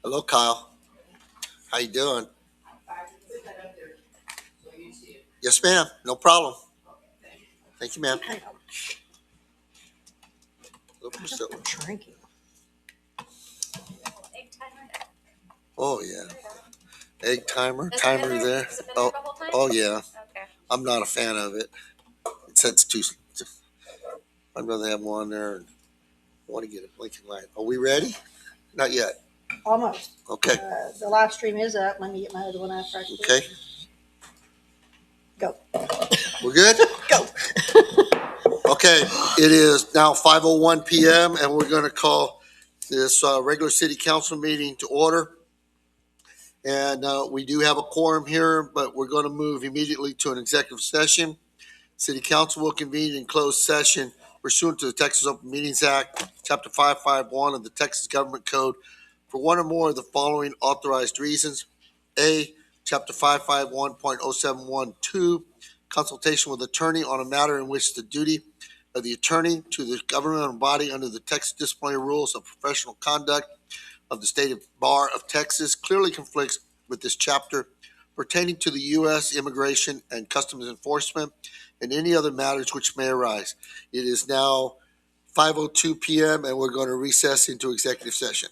Hello, Kyle. How you doing? Yes, ma'am. No problem. Thank you, ma'am. Hang on. Look, we're still- Drinking. Oh yeah, egg timer, Has it timer been there. Has it been there Oh, a couple times? oh yeah. Okay. I'm not a fan of it. It sets too. I'd rather have one there. And I want to get a blinking light. Are we ready? Not yet. Almost. Okay. The live stream is up. Let me get my other one after I quit. Okay. Go. We're good. Go. Okay. It is now 5:01 p.m. and we're going to call this regular city council meeting to order. And we do have a quorum here, but we're going to move immediately to an executive session. City Council will convene in closed session pursuant to the Texas Open Meetings Act, Chapter 551 of the Texas Government Code for one or more of the following authorized reasons. A, Chapter 551.0712, consultation with attorney on a matter in which the duty of the attorney to the governmental body under the Texas disciplinary rules of professional conduct of the State Bar of Texas clearly conflicts with this chapter pertaining to the U.S. Immigration and Customs Enforcement and any other matters which may arise. It is now 5:02 p.m. and we're going to recess into executive session.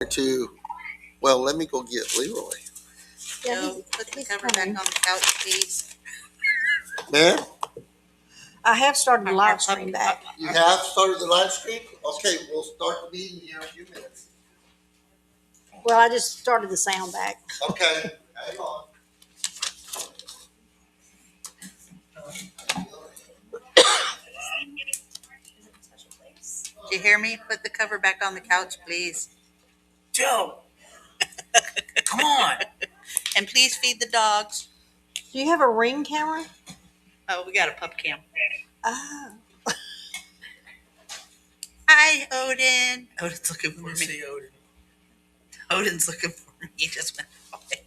talking to, well, let me go get Leroy. Yeah, Joe, put the he's cover back coming. on the couch, please. Man, I have started the live stream back. you have started the live stream? Okay, we'll start the meeting here in a few minutes. Well, I just started the sound back. Okay, hang on. Did you hear me? Put the cover back on the couch, please. Joe, come on. And please feed the dogs. Do you have a Ring camera? Oh, we got a pup cam. Oh. Hi, Odin. Odin's looking for Let's me. see Odin. Odin's looking for me. He just went away.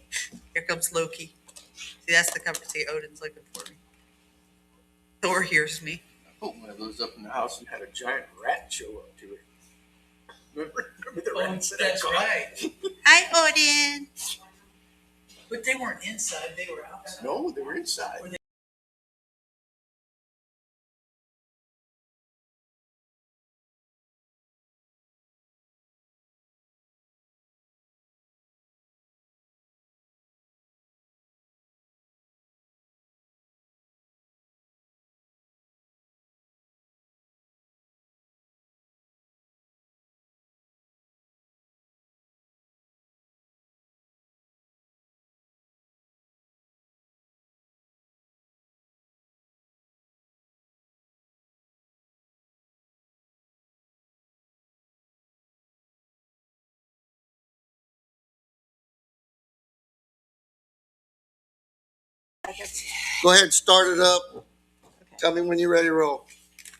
Here comes Loki. See, that's the cover. See, Odin's looking for me. Thor hears me. I put one of those up in the house and had a giant rat show up to it. Remember the rats that I That's caught? right. Hi, Odin. But they weren't inside, they were outside. No, they were inside. Go ahead and start it up. Tell me when you're ready to roll.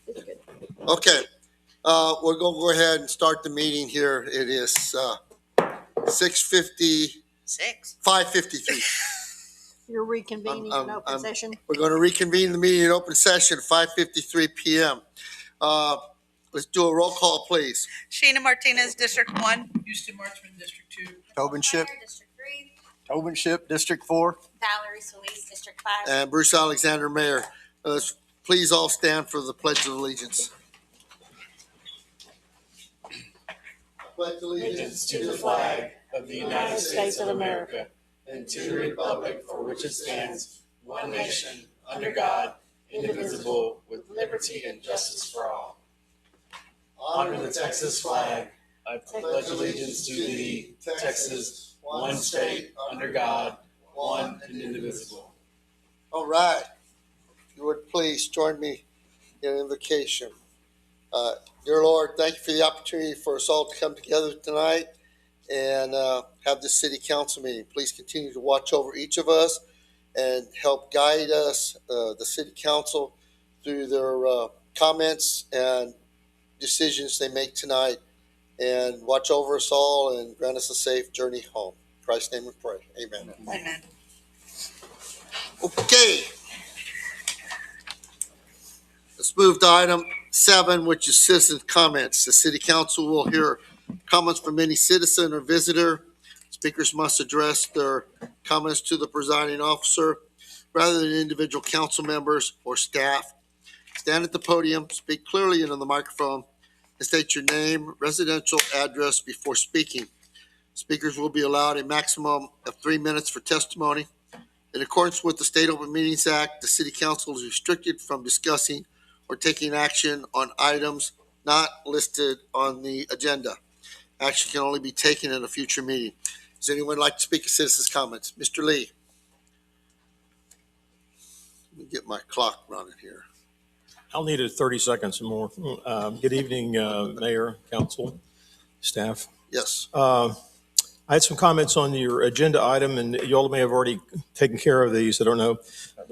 It's good. Okay, we're gonna go ahead and start the meeting here. It is 6:50, 6. 5:53. You're reconvening in open session. We're going to reconvene the meeting in open session, 5:53 p.m. Let's do a roll call, please. Sheena Martinez, District 1. Houston Marchman, District 2. Tobinship, District 3, Tobinship, District 4. Valerie Solis, District 5. And Bruce Alexander, Mayor. Please all stand for the Pledge of Allegiance. Pledge allegiance To the flag of the United States of America and to the republic for which it stands, one nation, under God, indivisible, with liberty and justice for all. Honor the Texas flag. I pledge allegiance to thee, Texas, one state, under God, one and indivisible. All right. If you would please join me in an invocation. Dear Lord, thank you for the opportunity for us all to come together tonight and have this city council meeting. Please continue to watch over each of us and help guide us, the city council, through their comments and decisions they make tonight, and watch over us all and grant us a safe journey home. In Christ's name we pray. Amen. Amen. Okay. Let's move to item 7, which is citizen comments. The city council will hear comments from any citizen or visitor. Speakers must address their comments to the presiding officer rather than individual council members or staff. Stand at the podium, speak clearly into the microphone, and state your name, residential address before speaking. Speakers will be allowed a maximum of 3 minutes for testimony. In accordance with the State Open Meetings Act, the city council is restricted from discussing or taking action on items not listed on the agenda. Action can only be taken in a future meeting. Does anyone like to speak to citizens' comments? Mr. Lee. Let me get my clock running here. I'll need it 30 seconds or more. Good evening, Mayor, Council, staff. Yes. I had some comments on your agenda item, and you all may have already taken care of these. I don't know.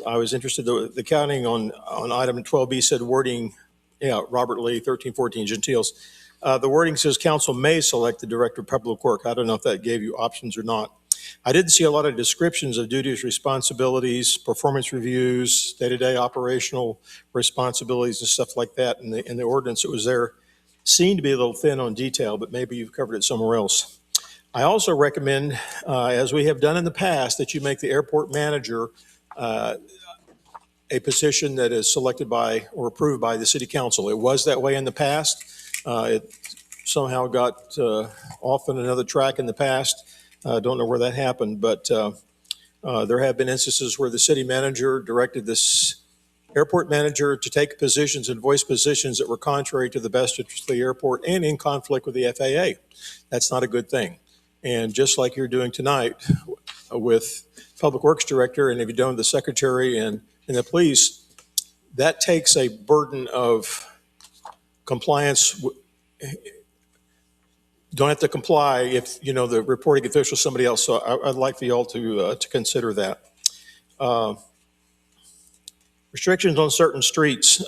I was interested, the counting on item 12B said wording, Robert Lee, 1314 Gentiles. The wording says council may select the director of public work. I don't know if that gave you options or not. I didn't see a lot of descriptions of duties, responsibilities, performance reviews, day-to-day operational responsibilities and stuff like that in the ordinance that was there. Seemed to be a little thin on detail, but maybe you've covered it somewhere else. I also recommend, as we have done in the past, that you make the airport manager a position that is selected by or approved by the city council. It was that way in the past. Some somehow got off on another track in the past. Don't know where that happened, but there have been instances where the city manager directed this airport manager to take positions and voice positions that were contrary to the best interest of the airport and in conflict with the FAA. That's not a good thing. And just like you're doing tonight with Public Works Director, and if you don't, the Secretary and the police, that takes a burden of compliance. Don't have to comply if, you know, the reporting official is somebody else. So I'd like for y'all to consider that. Restrictions on certain streets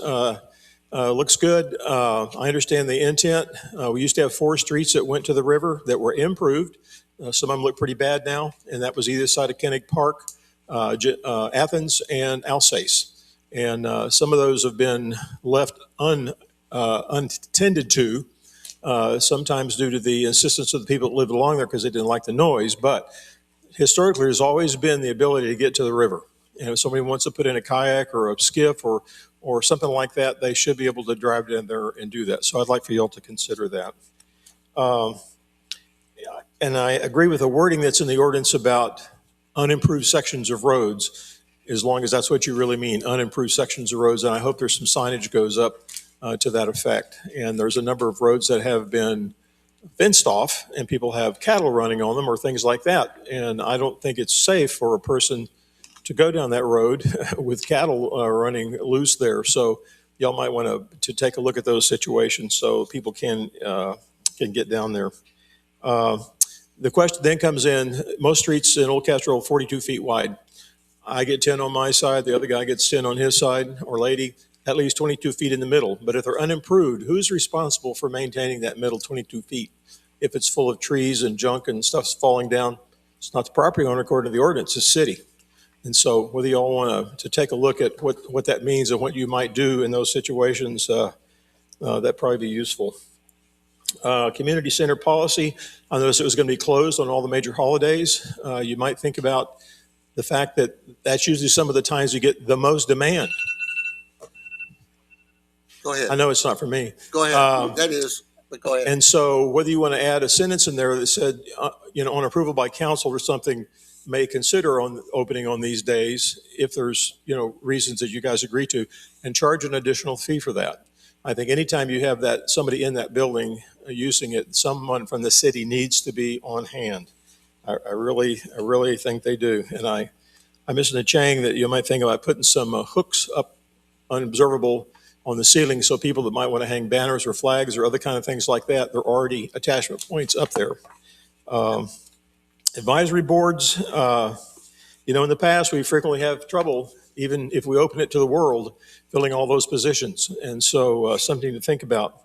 looks good. I understand the intent. We used to have 4 streets that went to the river that were improved. Some of them look pretty bad now, and that was either side of Kenneck Park, Athens, and Alsace. And some of those have been left untended to, sometimes due to the insistence of the people that lived along there because they didn't like the noise. But historically, there's always been the ability to get to the river. And if somebody wants to put in a kayak or a skiff or something like that, they should be able to drive down there and do that. So I'd like for y'all to consider that. And I agree with the wording that's in the ordinance about unimproved sections of roads, as long as that's what you really mean, unimproved sections of roads. And I hope there's some signage goes up to that effect. And there's a number of roads that have been fenced off and people have cattle running on them or things like that. And I don't think it's safe for a person to go down that road with cattle running loose there. So y'all might want to take a look at those situations so people can get down there. The question then comes in, most streets in Old Castroville are 42 feet wide. I get 10 on my side, the other guy gets 10 on his side, or lady, at least 22 feet in the middle. But if they're unimproved, who's responsible for maintaining that middle 22 feet? If it's full of trees and junk and stuff's falling down, it's not the property owner according to the ordinance, it's city. And so whether you all want to take a look at what that means and what you might do in those situations, that'd probably be useful. Community center policy, I noticed it was going to be closed on all the major holidays. You might think about the fact that that's usually some of the times you get the most demand. Go ahead. I know it's not for me. Go ahead. That is, but go ahead. And so whether you want to add a sentence in there that said, on approval by council or something, may consider on opening on these days if there's, reasons that you guys agree to, and charge an additional fee for that. I think anytime you have that somebody in that building using it, someone from the city needs to be on hand. I really think they do. And I'm missing a Chang that you might think about putting some hooks up unobservable on the ceiling so people that might want to hang banners or flags or other kind of things like that, there are already attachment points up there. Advisory boards, in the past, we frequently have trouble, even if we open it to the world, filling all those positions. And so something to think about.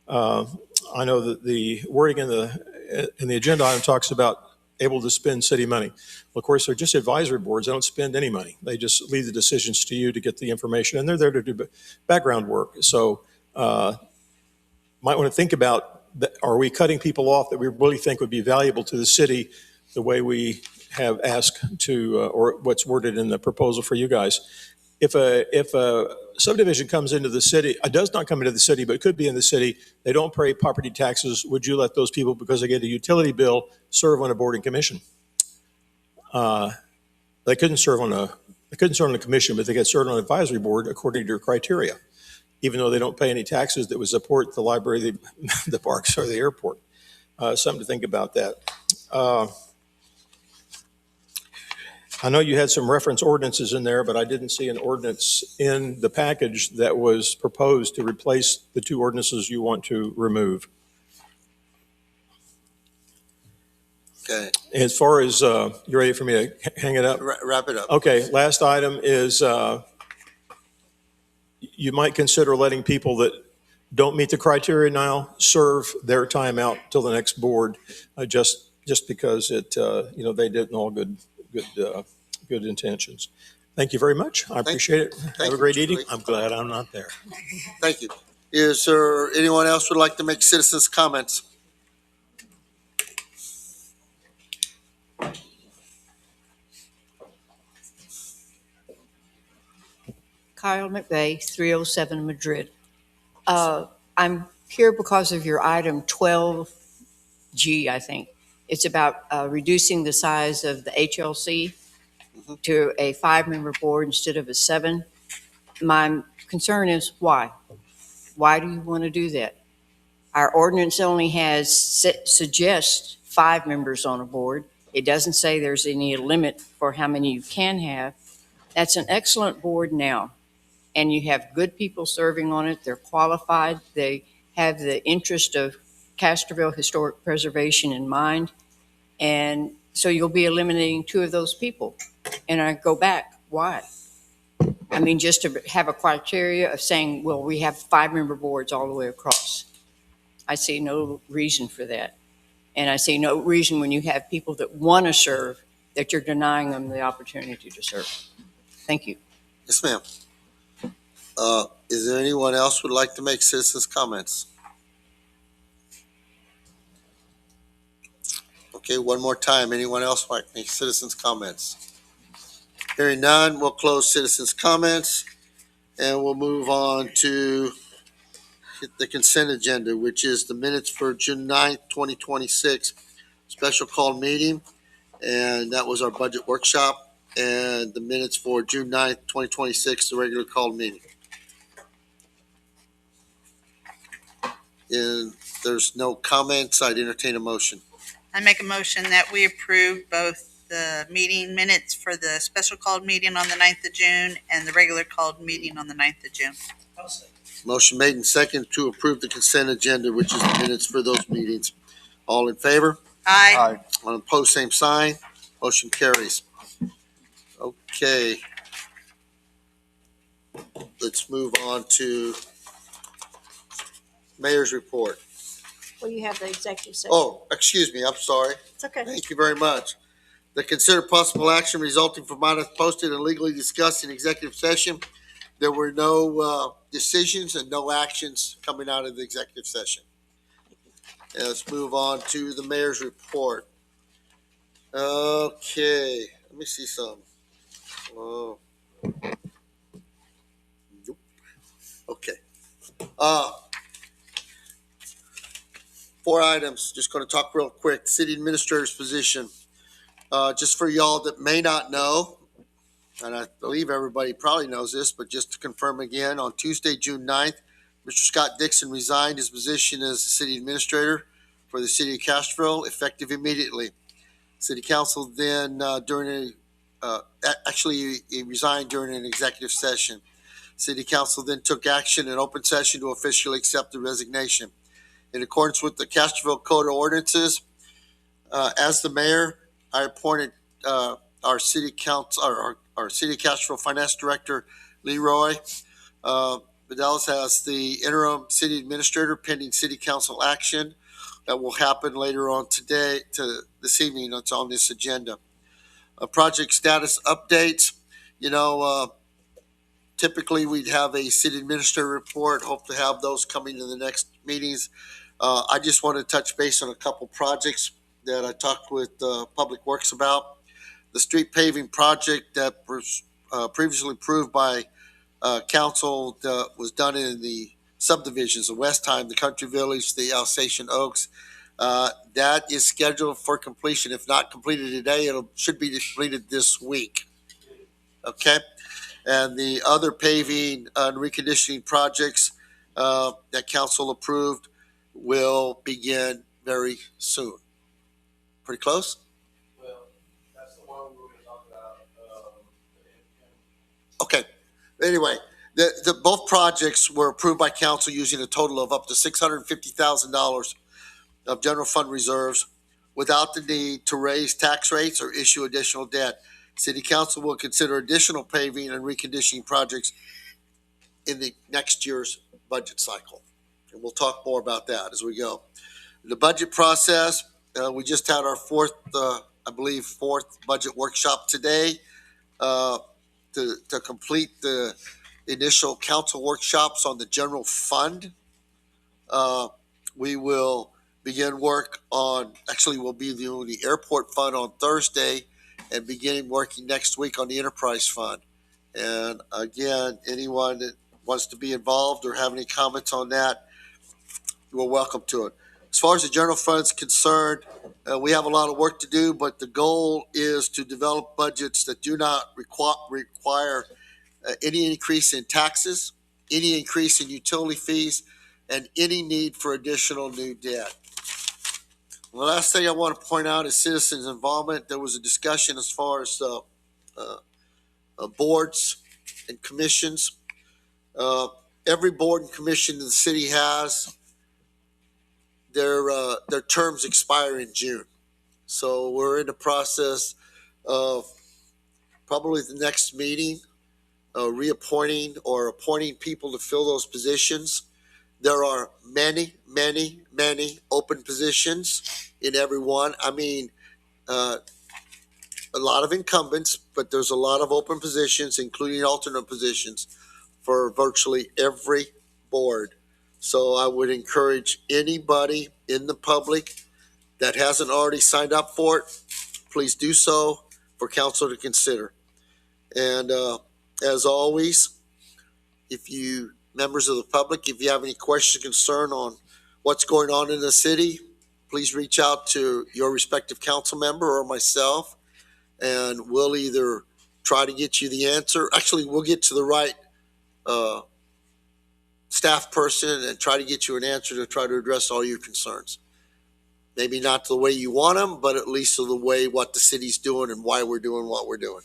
I know that the wording in the agenda item talks about able to spend city money. Well, of course, they're just advisory boards. They don't spend any money. They just leave the decisions to you to get the information, and they're there to do background work. So might want to think about, are we cutting people off that we really think would be valuable to the city the way we have asked to, or what's worded in the proposal for you guys. If a subdivision comes into the city, it does not come into the city, but it could be in the city, they don't pay property taxes, would you let those people, because they get a utility bill, serve on a board and commission? They couldn't serve on a commission, but they get served on an advisory board according to your criteria, even though they don't pay any taxes that would support the library, the parks, or the airport. Something to think about that. I know you had some reference ordinances in there, but I didn't see an ordinance in the package that was proposed to replace the 2 ordinances you want to remove. Okay. As far as, you ready for me to hang it up? Wrap it up. Okay, last item is you might consider letting people that don't meet the criteria now serve their time out till the next board, just because it, they did all good intentions. Thank you very much. I appreciate it. Have a great evening. I'm glad I'm not there. Thank you. Is there anyone else would like to make citizens' comments? Kyle McVeigh, 307 Madrid. I'm here because of your item 12G, I think. It's about reducing the size of the HLC to a 5-member board instead of a 7. My concern is why? Why do you want to do that? Our ordinance only suggests 5 members on a board. It doesn't say there's any limit for how many you can have. That's an excellent board now, and you have good people serving on it. They're qualified. They have the interest of Castroville Historic Preservation in mind, and so you'll be eliminating 2 of those people. And I go back, why? I mean, just to have a criteria of saying, well, we have 5-member boards all the way across. I see no reason for that. And I see no reason when you have people that want to serve that you're denying them the opportunity to serve. Thank you. Yes, ma'am. Is there anyone else who would like to make citizens' comments? Okay, one more time. Anyone else like to make citizens' comments? Hearing none, we'll close citizens' comments and we'll move on to the consent agenda, which is the minutes for June 9th, 2026, special call meeting. And that was our budget workshop, and the minutes for June 9th, 2026, the regular called meeting. And there's no comments. I'd entertain a motion. I make a motion that we approve both the meeting minutes for the special called meeting on the 9th of June and the regular called meeting on the 9th of June. I'll say. Motion made and second to approve the consent agenda, which is the minutes for those meetings. All in favor? Aye. On opposed, same sign. Motion carries. Okay. Let's move on to mayor's report. Well, you have the executive session. Oh, excuse me. I'm sorry. It's okay. Thank you very much. The consider possible action resulting from matters posted and legally discussed in executive session. There were no decisions and no actions coming out of the executive session. And let's move on to the mayor's report. Okay, let me see some. Nope. Okay. 4 items. Just going to talk real quick. City administrator's position. Just for y'all that may not know, and I believe everybody probably knows this, but just to confirm again, on Tuesday, June 9th, Mr. Scott Dixon resigned his position as the city administrator for the city of Castroville, effective immediately. City council then, he resigned during an executive session. City council then took action in open session to officially accept the resignation. In accordance with the Castroville Code of Ordinances, as the mayor, I appointed our city council, our city Castroville finance director, Leroy Vidalis, as the interim city administrator pending city council action. That will happen later on today, this evening. It's on this agenda. Project status updates. Typically we'd have a city administrator report. Hope to have those coming in the next meetings. I just want to touch base on a couple projects that I talked with Public Works about. The street paving project that was previously approved by council was done in the subdivisions, the Westheim, the Country Village, the Alsatian Oaks. That is scheduled for completion. If not completed today, it should be completed this week. Okay. And the other paving and reconditioning projects that council approved will begin very soon. Pretty close? Well, that's the one we were going to talk about. Okay. Anyway, both projects were approved by council using a total of up to $650,000 of general fund reserves without the need to raise tax rates or issue additional debt. City council will consider additional paving and reconditioning projects in the next year's budget cycle. And we'll talk more about that as we go. The budget process, we just had our fourth budget workshop today to complete the initial council workshops on the general fund. We will begin work on, we'll be doing the airport fund on Thursday and beginning working next week on the enterprise fund. And again, anyone that wants to be involved or have any comments on that, we're welcome to it. As far as the general fund's concerned, we have a lot of work to do, but the goal is to develop budgets that do not require any increase in taxes, any increase in utility fees, and any need for additional new debt. The last thing I want to point out is citizens' involvement. There was a discussion as far as boards and commissions. Every board and commission the city has, their terms expire in June. So we're in the process of probably the next meeting, reappointing or appointing people to fill those positions. There are many, many, many open positions in every one. I mean, a lot of incumbents, but there's a lot of open positions, including alternate positions for virtually every board. So I would encourage anybody in the public that hasn't already signed up for it, please do so for council to consider. And as always, if you members of the public, if you have any questions, concern on what's going on in the city, please reach out to your respective council member or myself, and we'll either try to get you the answer. Actually, we'll get to the right staff person and try to get you an answer to try to address all your concerns. Maybe not the way you want them, but at least the way what the city's doing and why we're doing what we're doing.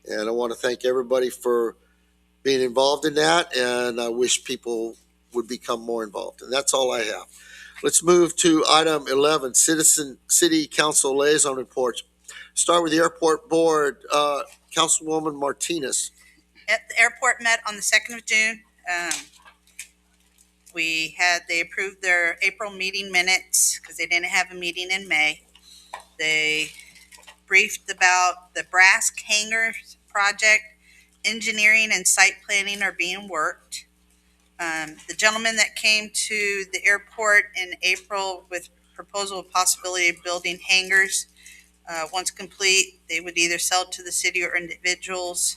And I want to thank everybody for being involved in that, and I wish people would become more involved. And that's all I have. Let's move to item 11, City Council Liaison Reports. Start with the Airport Board. Councilwoman Martinez. At the airport met on the 2nd of June. They approved their April meeting minutes because they didn't have a meeting in May. They briefed about the brass hangars project. Engineering and site planning are being worked. The gentleman that came to the airport in April with proposal of possibility of building hangars, once complete, they would either sell to the city or individuals.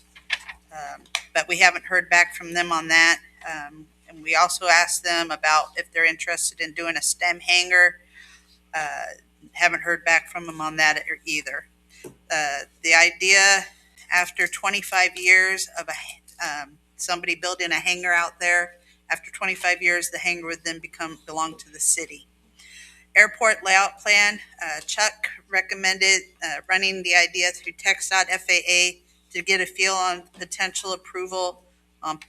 But we haven't heard back from them on that. And we also asked them about if they're interested in doing a STEM hangar. Haven't heard back from them on that either. The idea, after 25 years of somebody building a hangar out there, after 25 years, the hangar would then belong to the city. Airport layout plan, Chuck recommended running the idea through TxDOT FAA to get a feel on potential approval,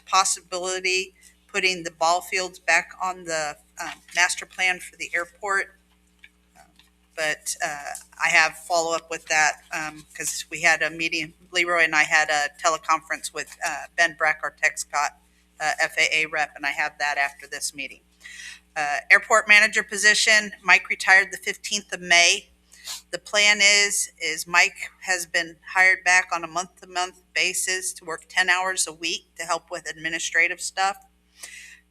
possibility putting the ball fields back on the master plan for the airport. But I have follow-up with that because we had a meeting, Leroy and I had a teleconference with Ben Breck, our TxDOT FAA rep, and I have that after this meeting. Airport manager position, Mike retired the 15th of May. The plan is Mike has been hired back on a month-to-month basis to work 10 hours a week to help with administrative stuff.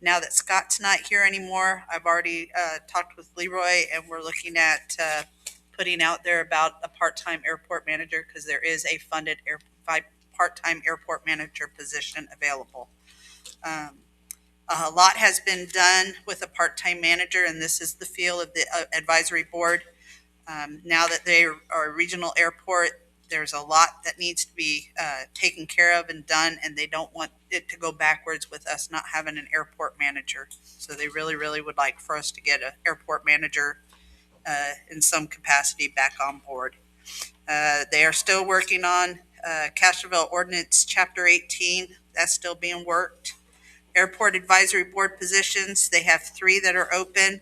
Now that Scott's not here anymore, I've already talked with Leroy, and we're looking at putting out there about a part-time airport manager because there is a funded part-time airport manager position available. A lot has been done with a part-time manager, and this is the feel of the advisory board. Now that they are a regional airport, there's a lot that needs to be taken care of and done, and they don't want it to go backwards with us not having an airport manager. So they really, really would like for us to get an airport manager in some capacity back on board. They are still working on Castroville Ordinance Chapter 18. That's still being worked. Airport Advisory Board positions, they have 3 that are open.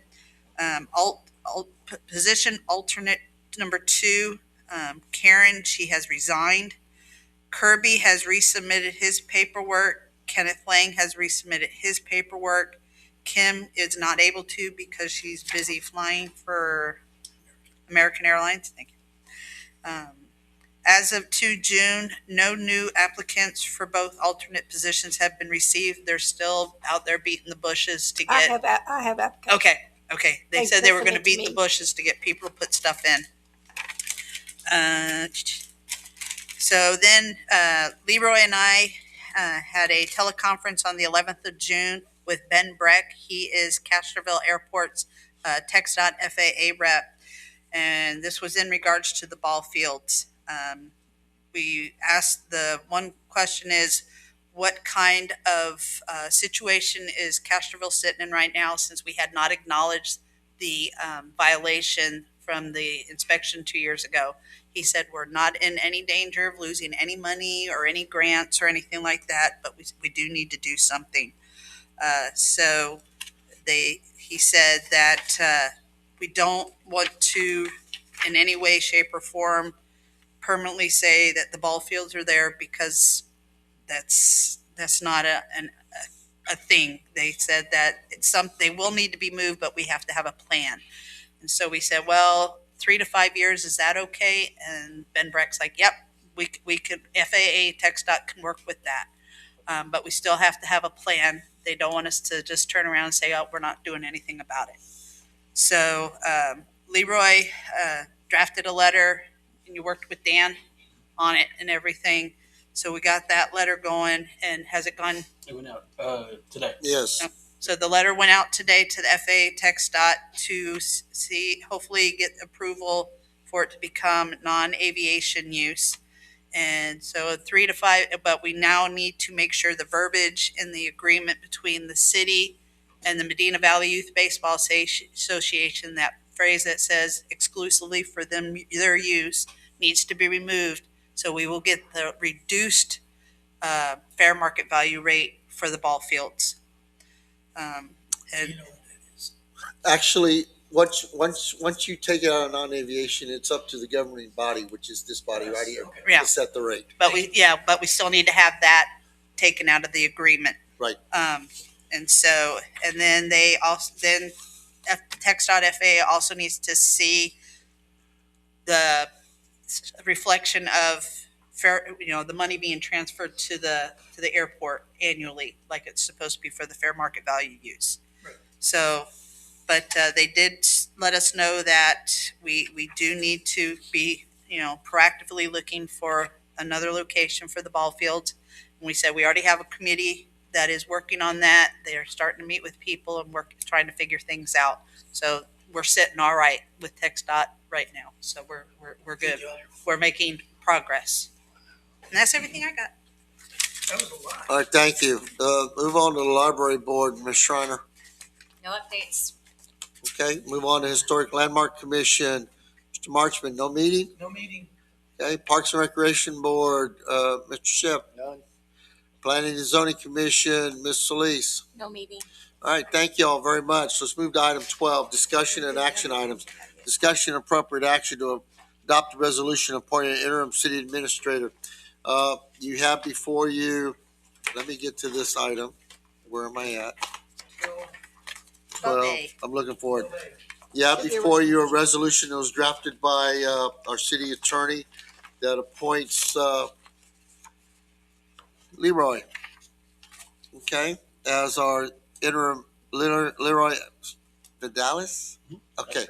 Position alternate number 2, Karen, she has resigned. Kirby has resubmitted his paperwork. Kenneth Lang has resubmitted his paperwork. Kim is not able to because she's busy flying for American Airlines. Thank you. As of 2 June, no new applicants for both alternate positions have been received. They're still out there beating the bushes to I get. have applications. Okay. They They said they were going to sent it to beat the me. bushes to get people to put stuff in. So then Leroy and I had a teleconference on the 11th of June with with Ben Breck. He is Castroville Airport's TxDOT FAA rep. And this was in regards to the ball fields. We asked, the one question is, what kind of situation is Castroville sitting in right now, since we had not acknowledged the violation from the inspection 2 years ago? He said, we're not in any danger of losing any money or any grants or anything like that, but we do need to do something. So he said that we don't want to in any way, shape, or form permanently say that the ball fields are there, because that's not a thing. They said that they will need to be moved, but we have to have a plan. And so we said, well, 3 to 5 years, is that okay? And Ben Breck's like, yep, we could, FAA TxDOT can work with that. But we still have to have a plan. They don't want us to just turn around and say, oh, we're not doing anything about it. So Leroy drafted a letter, and you worked with Dan on it and everything. So we got that letter going. And has it gone? It went out today. Yes. So the letter went out today to the FAA TxDOT to see, hopefully get approval for it to become non-aviation use. And so 3 to 5, but we now need to make sure the verbiage in the agreement between the city and the Medina Valley Youth Baseball Association, that phrase that says exclusively for them, their use, needs to be removed. So we will get the reduced fair market value rate for the ball fields. And You know what that is. Actually, once you take it out of non-aviation, it's up to the governing body, which is this body right here, Yeah. to set the rate. but we still need to have that taken out of the agreement. Right. And so, and then TxDOT FAA also needs to see the reflection of the money being transferred to the airport annually, like it's supposed to be for the fair market value use. Right. So, but they did let us know that we do need to be, proactively looking for another location for the ball fields. And we said we already have a committee that is working on that. They're starting to meet with people and trying to figure things out. So we're sitting all right with TxDOT right now. So we're good. We're making progress. And that's everything I got. That was a lot. All right, thank you. Move on to the library board, Ms. Schreiner. No updates. Okay, move on to Historic Landmark Commission. Mr. Marchman, no meeting? No meeting. Okay, Parks and Recreation Board, Mr. Ship. None. Planning and Zoning Commission, Ms. Solis. No meeting. All right, thank you all very much. Let's move to item 12, discussion and action items. Discussion and appropriate action to adopt a resolution appointing an interim city administrator. You have before you, let me get to this item. Where am I at? Well, 12A. I'm looking for it. okay. Yeah, before you, a resolution that was drafted by our city attorney that appoints Leroy, okay, as our interim, Leroy Vidalis? Okay,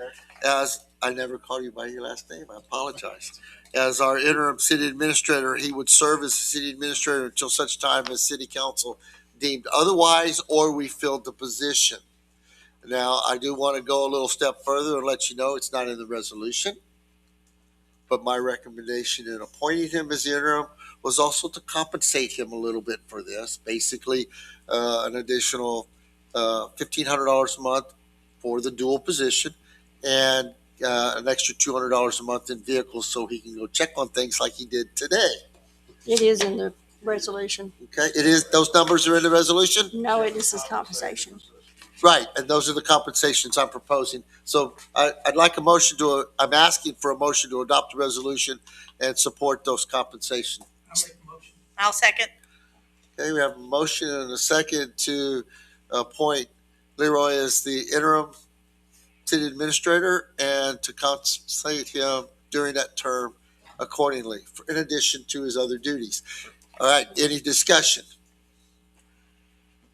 as, I never call you by your last name, I apologize. As our interim city administrator, he would serve as the city administrator until such time as city council deemed otherwise or we filled the position. Now, I do want to go a little step further and let you know it's not in the resolution. But my recommendation in appointing him as the interim was also to compensate him a little bit for this. Basically, an additional $1,500 a month for the dual position and an extra $200 a month in vehicles so he can go check on things like he did today. It is in the resolution. Okay, it is, those numbers are in the resolution? No, this is compensation. Right, and those are the compensations I'm proposing. So I'd like a motion I'm asking for a motion to adopt the resolution and support those compensations. I'll make a motion. I'll second. Okay, we have a motion and a second to appoint Leroy as the interim city administrator and to compensate him during that term accordingly, in addition to his other duties. All right, any discussion?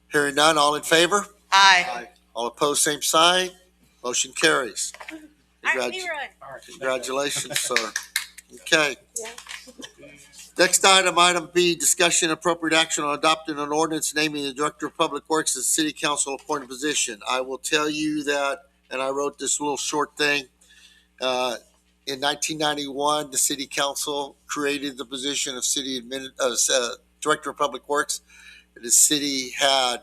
Hearing none, all in favor? Aye. All opposed, same sign. Motion carries. All right, Leroy. All right. Congratulations, sir. Okay. Yeah. Next item, item B, discussion appropriate action on adopting an ordinance naming the Director of Public Works as City Council appointed position. I will tell you that, and I wrote this little short thing. In 1991, the City Council created the position of Director of Public Works. The city had,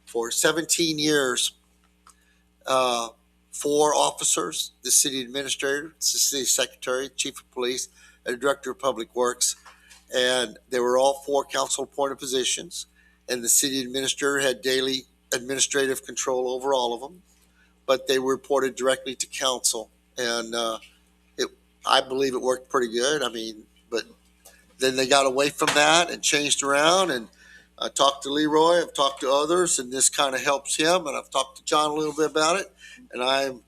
for 17 years, 4 officers: the city administrator, the city secretary, chief of police, and the director of public works. And they were all 4 council appointed positions. And the city administrator had daily administrative control over all of them, but they reported directly to council. And I believe it worked pretty good. I mean, but then they got away from that and changed around. And I talked to Leroy, I've talked to others, and this kind of helps him. And I've talked to John a little bit about it. And I'm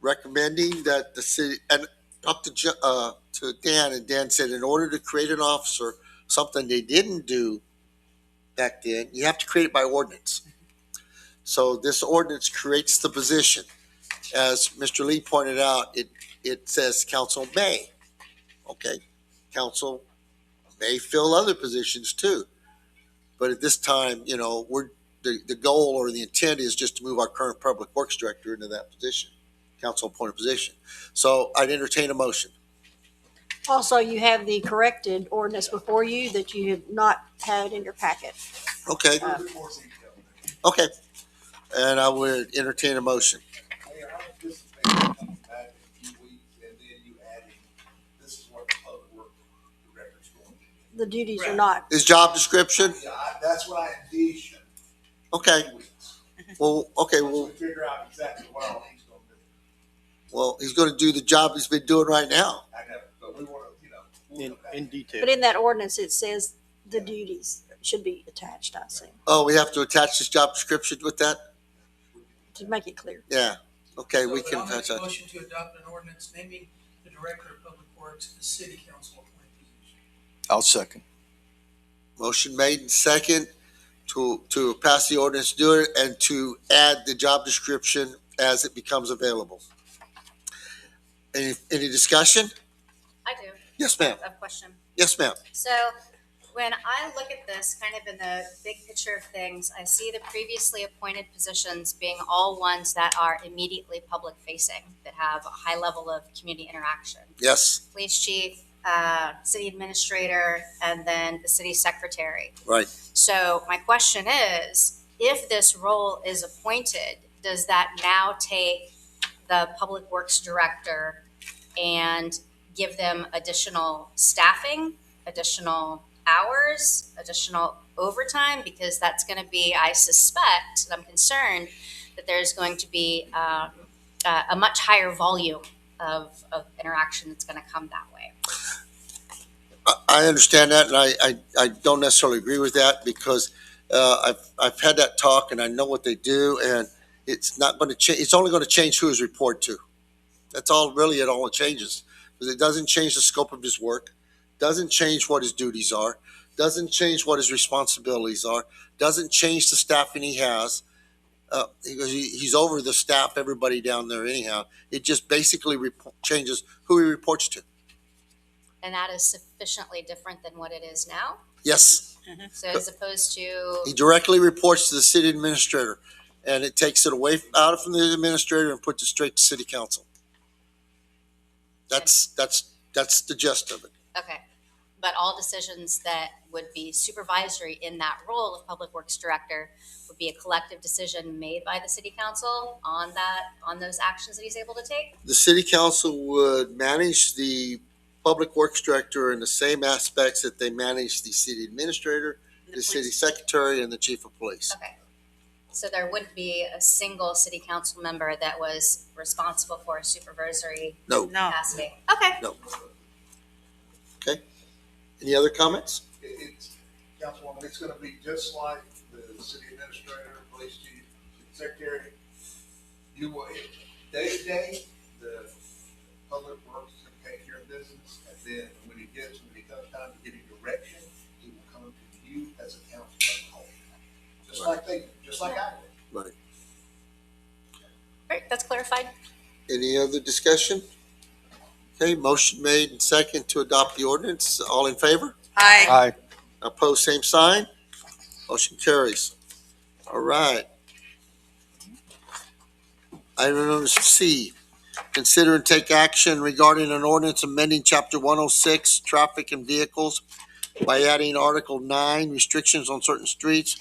recommending that the city, and talked to Dan, and Dan said in order to create an officer, something they didn't do back then, you have to create it by ordinance. So this ordinance creates the position. As Mr. Lee pointed out, it says council may. Okay, council may fill other positions too. But at this time, the goal or the intent is just to move our current public works director into that position, council appointed position. So I'd entertain a motion. Also, you have the corrected ordinance before you that you have not had in your packet. Okay. Okay. And I would entertain a motion. Mayor, I anticipate coming back in a few weeks and then you adding, this is what the public work director's going to do. The duties are not. His job description? Yeah, that's what I envision. Okay. 2 weeks. Well, okay. So Well, we figure out exactly what all he's going to do. well, he's going to do the job he's been doing right now. I know, but we want to, we'll come back. In detail. But in that ordinance, it says the duties should be attached, I assume, Oh, we have to attach his job description with that? to make it clear. Yeah. Okay, we So, can I'll make attach a that. motion to adopt an ordinance naming the Director of Public Works as City Council appointed position. I'll second. Motion made and second to pass the ordinance, do it, and to add the job description as it becomes available. Any discussion? I do. Yes, ma'am. I have a question. Yes, ma'am. So when I look at this kind of in the big picture of things, I see the previously appointed positions being all ones that are immediately public facing, that have a high level of community interaction. Yes, Police chief, city administrator, and then the city secretary. right. So my question is, if this role is appointed, does that now take the public works director and give them additional staffing, additional hours, additional overtime? Because that's going to be, I suspect, I'm concerned that there's going to be a much higher volume of interaction that's going to come that way. I understand that, and I don't necessarily agree with that because I've had that talk and I know what they do, and it's not going to change. It's only going to change who his report to. That's all really it all it changes, because it doesn't change the scope of his work, doesn't change what his duties are, doesn't change what his responsibilities are, doesn't change the staffing he has. Because he's over the staff, everybody down there anyhow. It just basically changes who he reports to. And that is sufficiently different than what it is now. Yes. So as opposed to, He directly reports to the city administrator, and it takes it away out from the administrator and puts it straight to city council. That's the gist of it. okay, but all decisions that would be supervisory in that role of public works director would be a collective decision made by the city council on those actions that he's able to take? The city council would manage the public works director in the same aspects that they manage the city administrator, the city secretary, and the chief of police. Okay. So there wouldn't be a single city council member that was responsible for a supervisory No. No. capacity? Okay. No. Okay. Any other comments? It's, Councilwoman, it's going to be just like the city administrator, police chief, secretary. You will, day to day, the public works is going to take care of business, and then when it comes time to getting direction, he will come to you as a council as a whole. Just like they do, just like I do. Right. Great, that's clarified. Any other discussion? Okay, motion made and second to adopt the ordinance. All in favor? Aye. Aye. Opposed, same sign. Motion carries. All right. Item number C, consider and take action regarding an ordinance amending Chapter 106, Traffic and Vehicles by adding Article 9, Restrictions on Certain Streets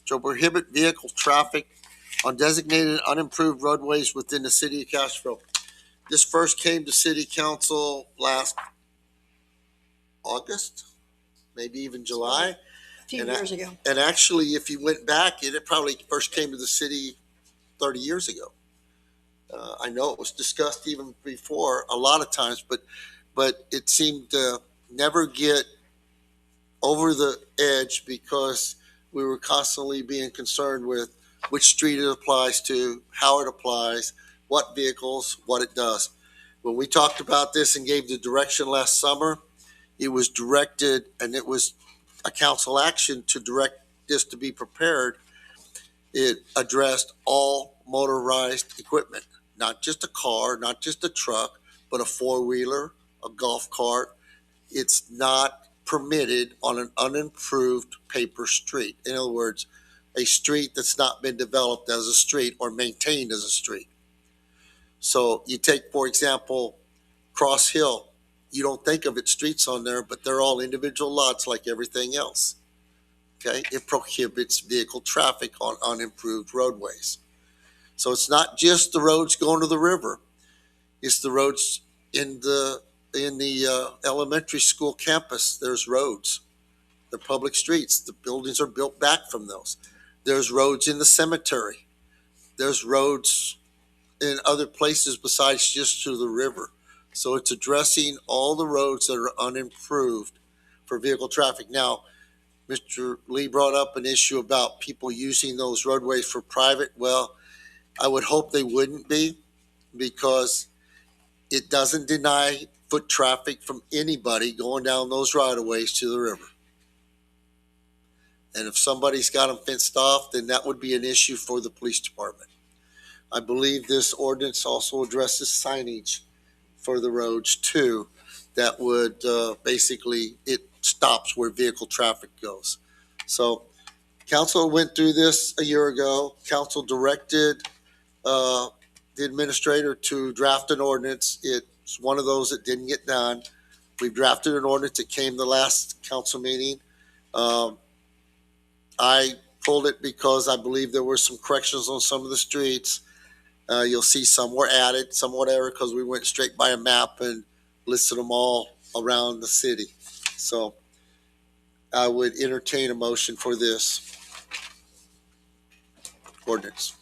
to prohibit vehicle traffic on designated unimproved roadways within the city of Castroville. This first came to city council last August, maybe even July. A few And years ago. And actually, if you went back, it probably first came to the city 30 years ago. I know it was discussed even before a lot of times, but it seemed to never get over the edge because we were constantly being concerned with which street it applies to, how it applies, what vehicles, what it does. When we talked about this and gave the direction last summer, it was directed, and it was a council action to direct this to be prepared. It addressed all motorized equipment, not just a car, not just a truck, but a four-wheeler, a golf cart. It's not permitted on an unimproved paper street. In other words, a street that's not been developed as a street or maintained as a street. So you take, for example, Cross Hill. You don't think of its streets on there, but they're all individual lots like everything else. Okay, it prohibits vehicle traffic on unimproved roadways. So it's not just the roads going to the river. It's the roads in the elementary school campus. There's roads. They're public streets. The buildings are built back from those. There's roads in the cemetery. There's roads in other places besides just to the river. So it's addressing all the roads that are unimproved for vehicle traffic. Now, Mr. Lee brought up an issue about people using those roadways for private. Well, I would hope they wouldn't be, because it doesn't deny foot traffic from anybody going down those right of ways to the river. And if somebody's got them fenced off, then that would be an issue for the police department. I believe this ordinance also addresses signage for the roads too. That would basically, it stops where vehicle traffic goes. So council went through this a year ago. Council directed the administrator to draft an ordinance. It's one of those that didn't get done. We've drafted an ordinance. It came the last council meeting. I pulled it because I believe there were some corrections on some of the streets. You'll see some were added, some whatever, because we went straight by a map and listed them all around the city. So I would entertain a motion for this ordinance.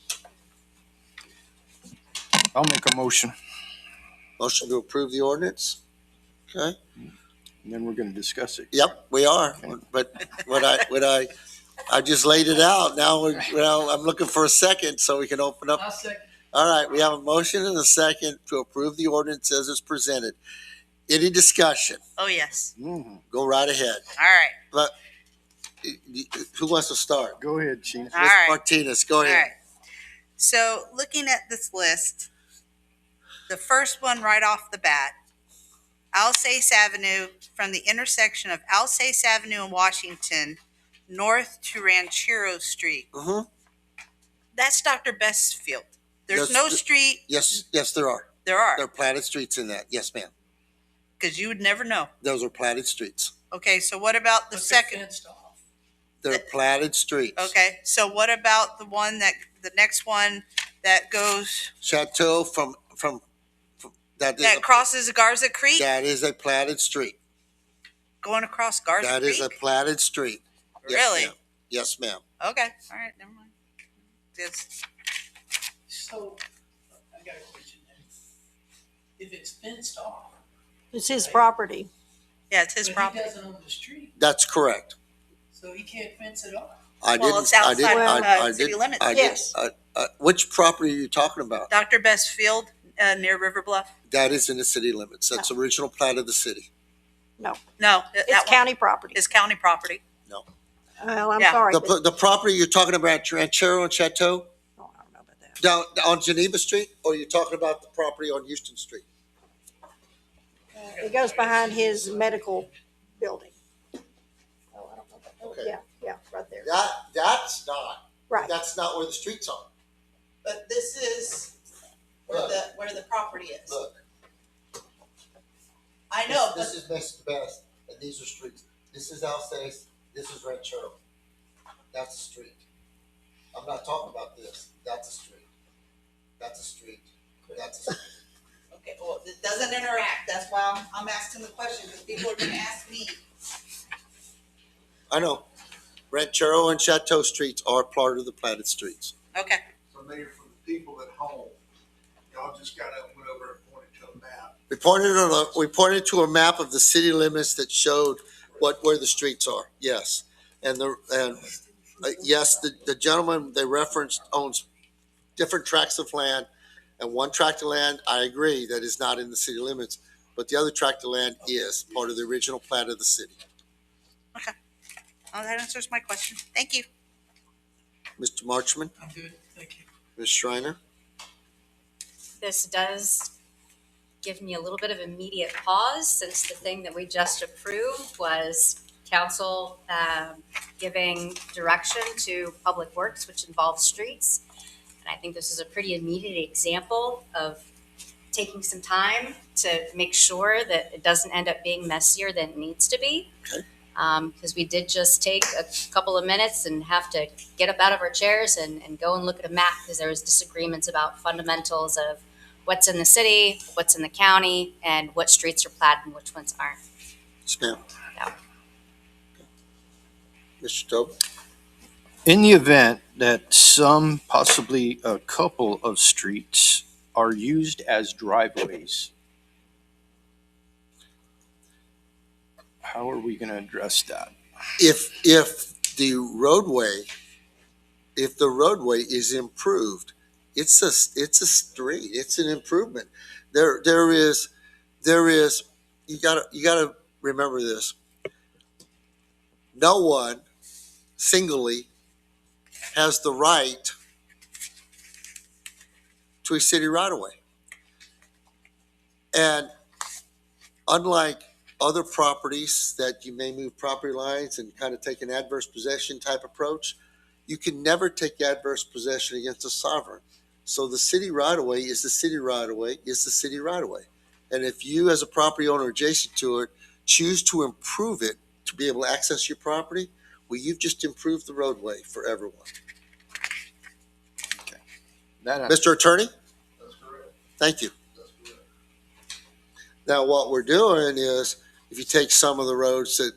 I'll make a motion, Motion to approve the ordinance? Okay, and then we're gonna discuss it. yep, we are. But I just laid it out. Now, I'm looking for a second so we can open up. I'll second. All right, we have a motion and a second to approve the ordinance as it's presented. Any discussion? Oh, yes. Go right ahead. All right. Who wants to start? Go ahead, Sheena. All Ms. right. Martinez, go All ahead. right. So looking at this list, the first one right off the bat, Alsace Avenue, from the intersection of Alsace Avenue and Washington north to Ranchero Street. Mhm. That's Dr. Best's field. There's That's no the- street. Yes, there are. There There are are, platted streets in that. Yes, ma'am. because you would never know. Those are platted streets. Okay, so what about the But they're second? fenced off. They're platted streets. Okay, so what about the next one that goes, Chateau from that that crosses Garza Creek, that is a platted street. going across Garza That Creek? is a platted street. Yes, Really? ma'am. Yes, ma'am. Okay, all right, never mind. Just, So, I got a question then. If it's fenced off, It's his property. yeah, it's his but he property. doesn't own the street, That's correct. so he can't fence it off. I Well, didn't. it's I didn't. outside, I city did. limits. I Yes. did. Which property are you talking about? Dr. Best Field, near River Bluff? That is in the city limits. That's original plat of the city. No, It's that one county property. is county property. Well, I'm Yeah. sorry. but- The property you're talking about, Ranchero and Chateau, Oh, I don't know about that. down on Geneva Street, or you're talking about the property on Houston Street? It goes behind his medical building. Oh, I don't know about that. Okay. Yeah, right there. That's not, Right. that's not where the streets are. But this is where the property is. Look. I know, This is Mesa Best, and these are streets. This is Alsace, this is Ranchero. That's a street. I'm not talking about this. That's a street. That's a street. That's a street. okay, well, it doesn't interact. That's why I'm asking the question, because people are gonna ask me. I know. Ranchero and Chateau streets are part of the platted streets. Okay. So Mayor, for the people at home, y'all just got up and went over and pointed to a map. We pointed to a map of the city limits that showed where the streets are. Yes. Yes, the gentleman they referenced owns different tracts of land, and one tract of land, I agree, that is not in the city limits, but the other tract of land is part of the original plat of the city. Oh, that answers my question. Thank you. Mr. Marchman, I'm good, thank you. Ms. Schreiner? This does give me a little bit of immediate pause, since the thing that we just approved was council giving direction to Public Works, which involves streets. And I think this is a pretty immediate example of taking some time to make sure that it doesn't end up being messier than it needs to be. Okay. Because we did just take a couple of minutes and have to get up out of our chairs and go and look at a map, because there was disagreements about fundamentals of what's in the city, what's in the county, and what streets are platted and which ones aren't. Yes, ma'am. Yeah. Mr. Tobin? In the event that some, possibly a couple of streets are used as driveways, how are we going to address that? If the roadway is improved, it's a street. It's an improvement. There is. You gotta remember this. No one singly has the right to a city right of way, and unlike other properties that you may move property lines and kind of take an adverse possession type approach, you can never take adverse possession against a sovereign. So the city right of way is the city right of way is the city right of way. And if you as a property owner adjacent to it choose to improve it to be able to access your property, well, you've just improved the roadway for everyone. Mr. Attorney? That's correct. Thank you. That's correct. Now, what we're doing is, if you take some of the roads that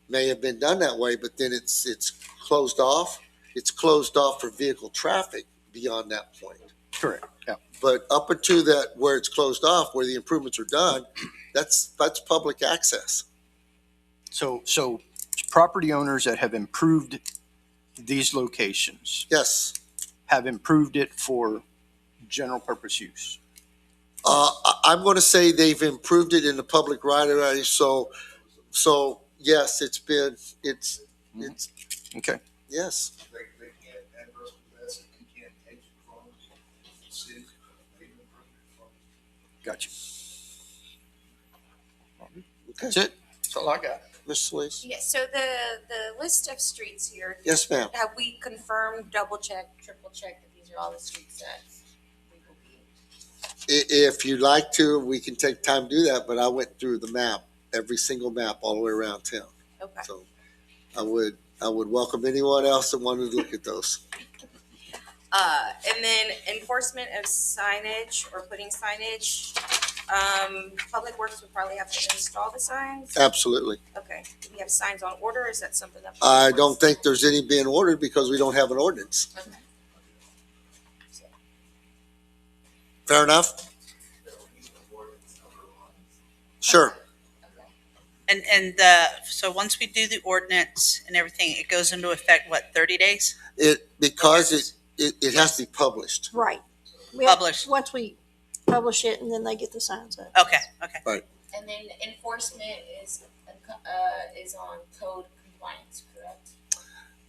may have been done that way, but then it's closed off, it's closed off for vehicle traffic beyond that point. Correct. Yeah. But up until that, where it's closed off, where the improvements are done, that's public access. So property owners that have improved these locations Yes. have improved it for general purpose use. I'm going to say they've improved it in the public right of way. So yes, it's Okay. yes. They can't adverse possess it, you can't take it from the city, they improve it from. Gotcha. Okay. That's it. That's all I got. Ms. Solis? Yes, so the list of streets here, Yes, ma'am. have we confirmed, double checked, triple checked that these are all the streets that we will be? If you'd like to, we can take time to do that, but I went through the map, every single map all the way around town. Okay. So I would welcome anyone else that wanted to look at those. And then enforcement of signage or putting signage, Public Works would probably have to install the signs? Absolutely. Okay, do we have signs on order, or is that something that? I Public don't Works- think there's any being ordered because we don't have an ordinance. Okay. Fair enough? Sure. So once we do the ordinance and everything, it goes into effect, what, 30 days? Because it has to be published. Right. We have- Published. Once we publish it, and then they get the signs up. Okay. And then enforcement is on code compliance, correct?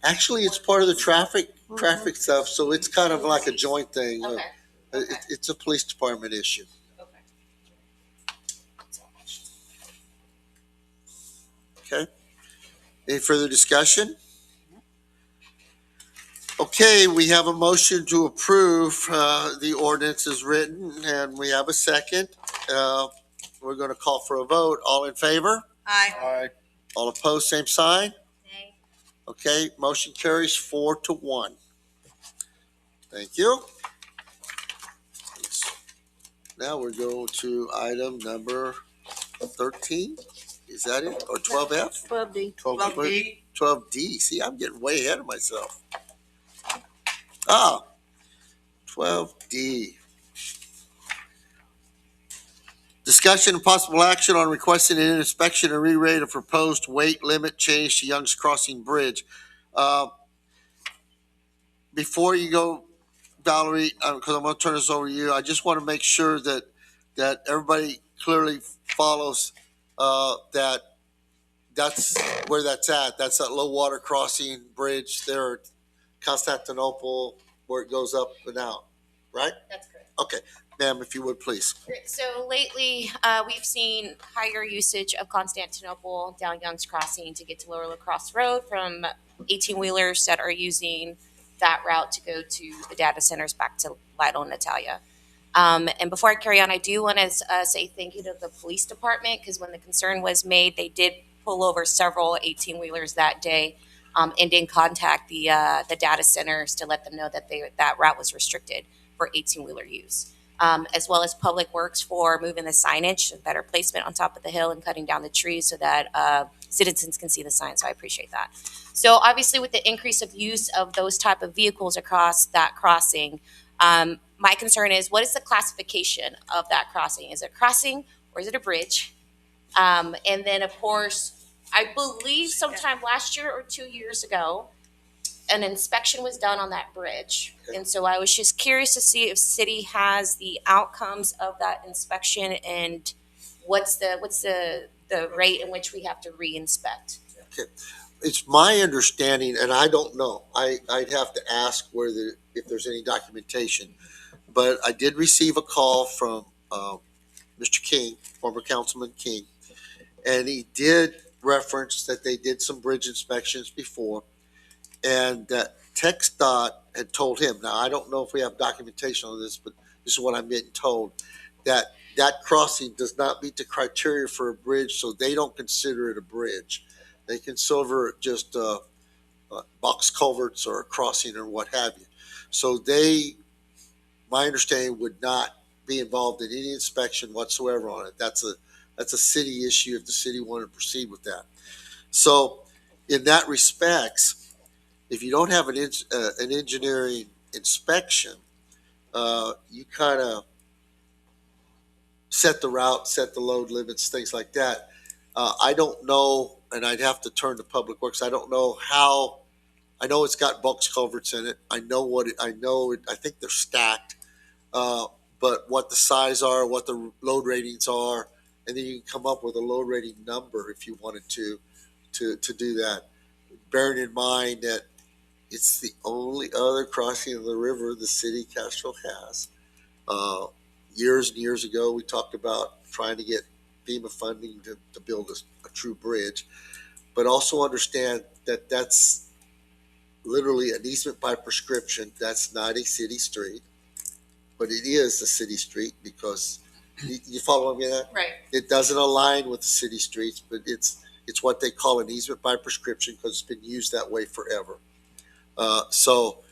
Actually, it's part of the traffic stuff, so it's kind of like a joint thing. Okay, okay, It's a police department issue. okay. Okay. Any further discussion? Okay, we have a motion to approve the ordinance as written, and we have a second. We're going to call for a vote. All in favor? Aye. All opposed, same sign? Nay. Okay, motion carries 4-1. Thank you. Now we're going to item number 13. Is that it? Or 12F? 12D. 12D. 12D. See, I'm getting way ahead of myself. 12D. Discussion and possible action on requesting an inspection and re-rate of proposed weight limit change to Young's Crossing Bridge. Before you go, Valerie, because I'm going to turn this over to you, I just want to make sure that everybody clearly follows that that's where that's at. That's that low water crossing bridge there at Constantinople where it goes up and out, right? That's correct. Okay, ma'am, if you would, please. So lately, we've seen higher usage of Constantinople down Young's Crossing to get to Lower La Crosse Road from 18-wheelers that are using that route to go to the data centers back to Lytle and Natalia. And before I carry on, I do want to say thank you to the police department, because when the concern was made, they did pull over several 18-wheelers that day and didn't contact the data centers to let them know that that route was restricted for 18-wheeler use. As well as Public Works for moving the signage, better placement on top of the hill and cutting down the trees so that citizens can see the sign. So I appreciate that. So obviously with the increase of use of those type of vehicles across that crossing, my concern is, what is the classification of that crossing? Is it a crossing or is it a bridge? And then of course, I believe sometime last year or 2 years ago, an inspection was done on that bridge. Okay. And so I was just curious to see if city has the outcomes of that inspection and what's the rate in which we have to re-inspect. Okay. It's my understanding, and I don't know, I'd have to ask if there's any documentation, but I did receive a call from Mr. King, former Councilman King, and he did reference that they did some bridge inspections before, and that TxDOT had told him, now I don't know if we have documentation on this, but this is what I'm getting told, that crossing does not meet the criteria for a bridge, so they don't consider it a bridge. They consider it just box culverts or a crossing or what have you. So my understanding, would not be involved in any inspection whatsoever on it. That's a city issue if the city wanted to proceed with that. So in that respects, if you don't have an engineering inspection, you kind of set the route, set the load limits, things like that. I don't know, and I'd have to turn to Public Works. I don't know how. I know it's got box culverts in it. I think they're stacked, but what the size are, what the load ratings are, and then you can come up with a load rating number if you wanted to do that. Bearing in mind that it's the only other crossing of the river the city of Castroville has. Years and years ago, we talked about trying to get FEMA funding to build a true bridge, but also understand that that's literally an easement by prescription. That's not a city street, but it is a city street because you follow me on that? Right. It doesn't align with the city streets, but it's what they call an easement by prescription because it's been used that way forever. So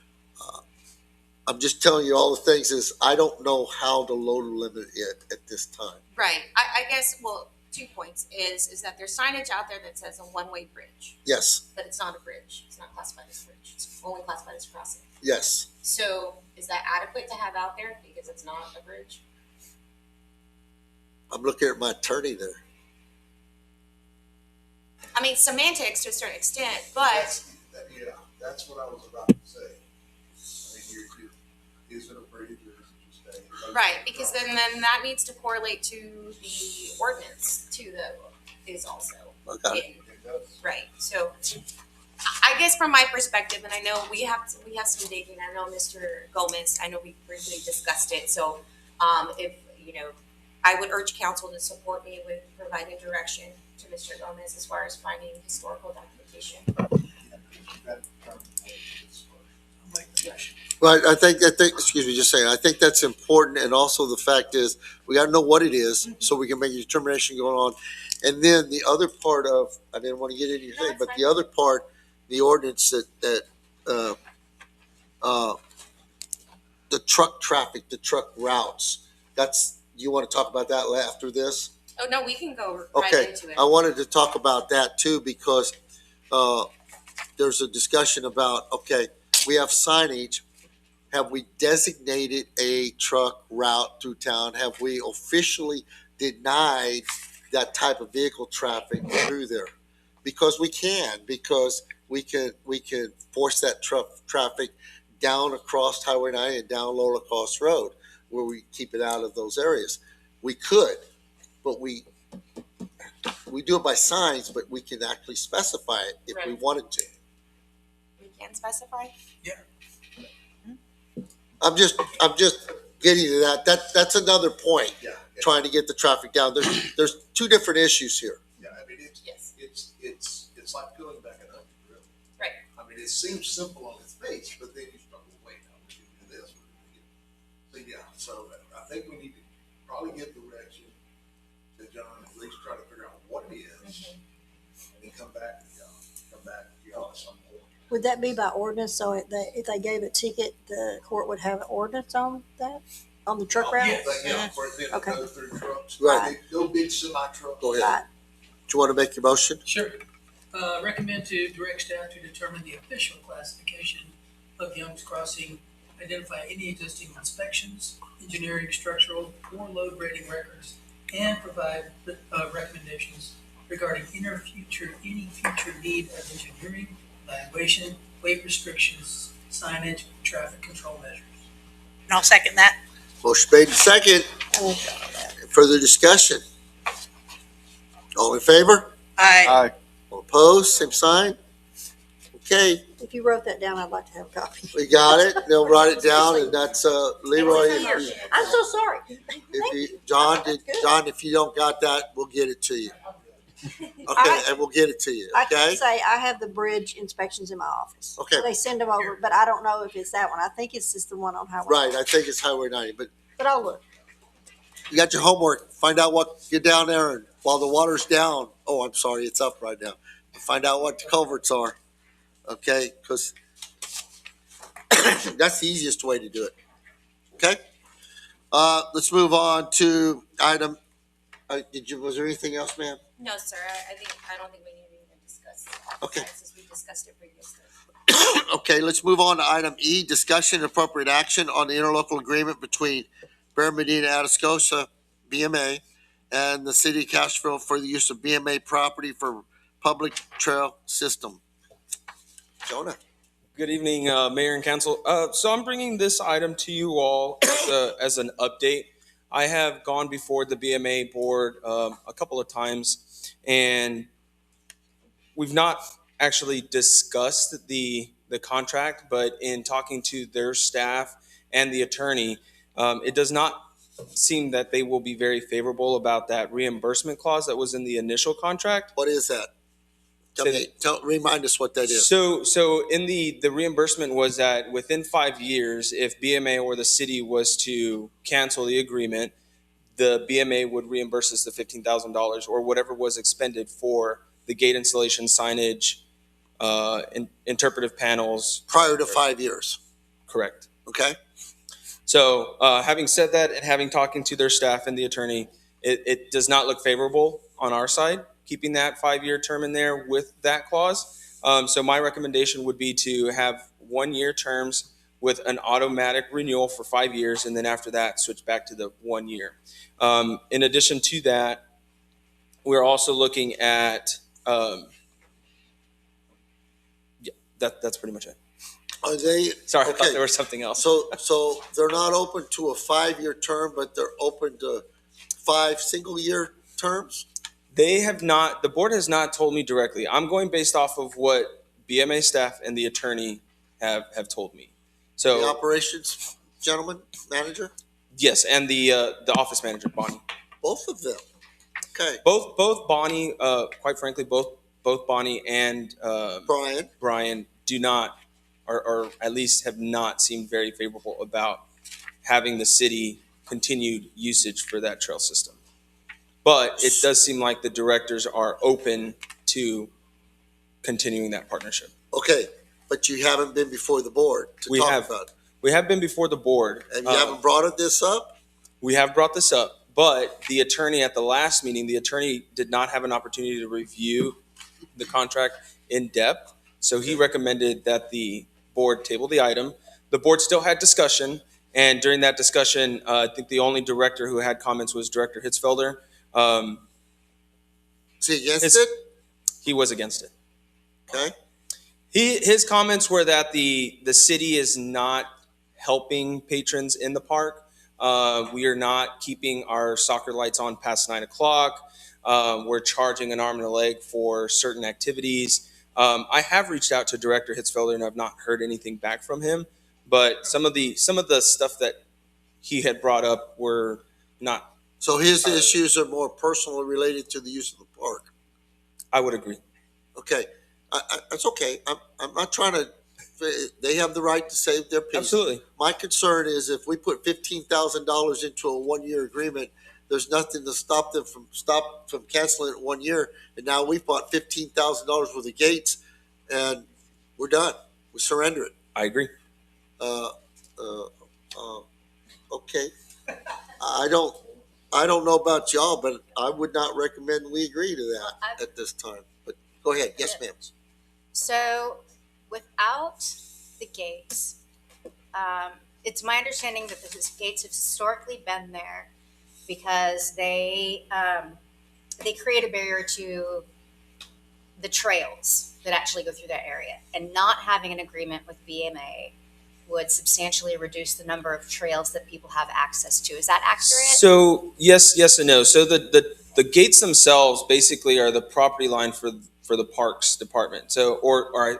I'm just telling you all the things is I don't know how to load limit it at this time. Right. I guess, well, 2 points is that there's signage out there that says a one-way bridge, Yes, but it's not a bridge. It's not classified as a bridge. It's only classified as crossing. yes. So is that adequate to have out there because it's not a bridge? I'm looking at my attorney there. I mean, semantics to a certain extent, but Yeah, that's what I was about to say. I mean, is it a bridge or is it just a? right, because then that needs to correlate to the ordinance too, that is also. Okay. It does. Right, so I guess from my perspective, and I know we have some digging, I know Mr. Gomez, I know we briefly discussed it, so if, I would urge council to support me with providing direction to Mr. Gomez as far as finding historical documentation. I'll make the motion. Right, excuse me, just saying, I think that's important, and also the fact is, we gotta know what it is, so we can make a determination going on. And then the other part of, I didn't wanna get into your No, thing, that's but fine. the other part, the ordinance the truck traffic, the truck routes, that's, you wanna talk about that after this? Oh, no, we can go right Okay, into it. I wanted to talk about that too, because, there's a discussion about, okay, we have signage. Have we designated a truck route through town? Have we officially denied that type of vehicle traffic through there? Because we can force that truck traffic down across Highway 9 and down Lower Cost Road, where we keep it out of those areas. We could, but we do it by signs, but we can actually specify it if we Right. wanted to. We can specify. I'm just getting to that. That's another point, Yeah. trying to get the traffic down. There's two different issues here. Yeah, I mean, Yes. it's like peeling back an onion, really. Right. I mean, it seems simple on its face, but then you start, well, wait, now we can do this. So, yeah, so I think we need to probably give direction to John, at least try to figure out what it is, and then come back to y'all at some point. Would that be by ordinance? So if they gave a ticket, the court would have an ordinance on that, on the truck route? Yes. Yeah, for it to Okay. go through trucks. Right. No big semi trucks. Go ahead. Right. Do you want to make your motion? Sure. Recommend to direct staff to determine the official classification of Young's Crossing, identify any existing inspections, engineering, structural, or load rating records, and provide recommendations regarding any future need of engineering, evaluation, weight restrictions, signage, traffic control measures. And I'll second that. Motion made and second. Further discussion? All in favor? I All opposed? Same sign? Okay, If you wrote that down, I'd like to have a copy. we got it. They'll write it down, and that's Leroy. I'm so sorry. John, That's good. John, if you don't got that, we'll get it to you. Okay, I- and we'll get it to you. I Okay. can say I have the bridge inspections in my office. Okay. They send them over, but I don't know if it's that one. I think it's just the one on Highway. Right, I think it's Highway 90, but But I'll look. you got your homework. Find out get down there, and while the water's down, oh, I'm sorry, it's up right now. Find out what the culverts are, okay? Because that's the easiest way to do it. Okay? Let's move on to item. Was there anything else, ma'am? No, sir, I don't think we need to even discuss. Okay. Since we discussed it previously. Okay, let's move on to item E, discussion and appropriate action on the interlocal agreement between Bear Medina Atascosa, BMA, and the city of Castroville for the use of BMA property for public trail system. Jonah. Good evening, Mayor and Council. So I'm bringing this item to you all as an update. I have gone before the BMA board a couple of times, and we've not actually discussed the contract, but in talking to their staff and the attorney, it does not seem that they will be very favorable about that reimbursement clause that was in the initial contract. What is that? Remind us what that is. So in the reimbursement was that within 5 years, if BMA or the city was to cancel the agreement, the BMA would reimburse us the $15,000 or whatever was expended for the gate installation, signage, interpretive panels. Prior to 5 years. Correct. Okay. So having said that and having talking to their staff and the attorney, it does not look favorable on our side, keeping that 5-year term in there with that clause. So my recommendation would be to have 1-year terms with an automatic renewal for 5 years, and then after that, switch back to the 1 year. In addition to that, we're also looking at, that's pretty much it. Are they? Sorry, I Okay. thought there was something else. So they're not open to a 5-year term, but they're open to 5 single-year terms? They have not, the board has not told me directly. I'm going based off of what BMA staff and the attorney have told me. The So, operations gentleman, manager? yes, and the office manager, Bonnie. both of them. Okay, Both Bonnie, quite frankly, both Bonnie and Brian. do not, or at least have not seemed very favorable about having the city continued usage for that trail system. But it does seem like the directors are open to continuing that partnership. Okay, but you haven't been before the board to We talk have- about it. We have been before the board. And you haven't brought this up? We have brought this up, but the attorney at the last meeting, the attorney did not have an opportunity to review the contract in depth. So he recommended that the board table the item. The board still had discussion. And during that discussion, I think the only director who had comments was Director Hitzfelder. Is he against it? He was against it. Okay. His comments were that the city is not helping patrons in the park. We are not keeping our soccer lights on past 9 o'clock. We're charging an arm and a leg for certain activities. I have reached out to Director Hitzfelder and I've not heard anything back from him. But some of the stuff that he had brought up were not. So his issues are more personally related to the use of the park. I would agree. Okay, that's okay. I'm not trying to. They have the right to save their peace. Absolutely. My concern is if we put $15,000 into a 1-year agreement, there's nothing to stop them from canceling it 1 year. And now we've bought $15,000 worth of gates, and we're done. We surrender it. I agree. Okay. I don't know about y'all, but I would not recommend we agree to that at this time. But go ahead. Yes, ma'am. So without the gates, it's my understanding that the gates have historically been there because they create a barrier to the trails that actually go through that area. And not having an agreement with BMA would substantially reduce the number of trails that people have access to. Is that accurate? So yes and no. So the gates themselves basically are the property line for the parks department. So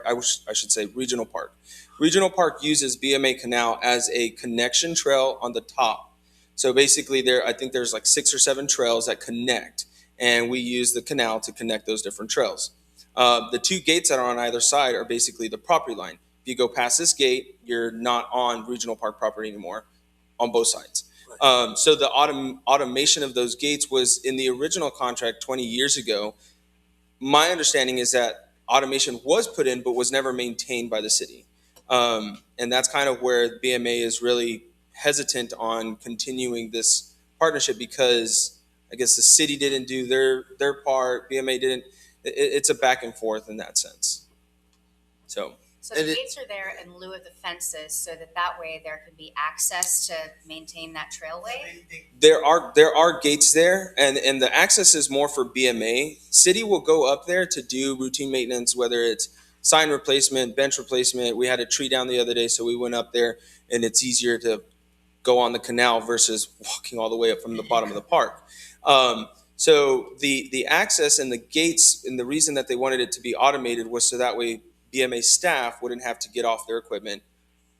I should say regional park. Regional park uses BMA Canal as a connection trail on the top. So basically I think there's like 6 or 7 trails that connect, and we use the canal to connect those different trails. The 2 gates that are on either side are basically the property line. If you go past this gate, you're not on regional park property anymore on both sides. So the automation of those gates was in the original contract 20 years ago. My understanding is that automation was put in, but was never maintained by the city. And that's kind of where BMA is really hesitant on continuing this partnership because I guess the city didn't do their part, BMA didn't. It's a back and forth in that sense. So the gates are there in lieu of the fences so that way there can be access to maintain that trailway? There are gates there, and the access is more for BMA. City will go up there to do routine maintenance, whether it's sign replacement, bench replacement. We had a tree down the other day, so we went up there, and it's easier to go on the canal versus walking all the way up from the bottom of the park. So the access and the gates, and the reason that they wanted it to be automated was so that way BMA staff wouldn't have to get off their equipment,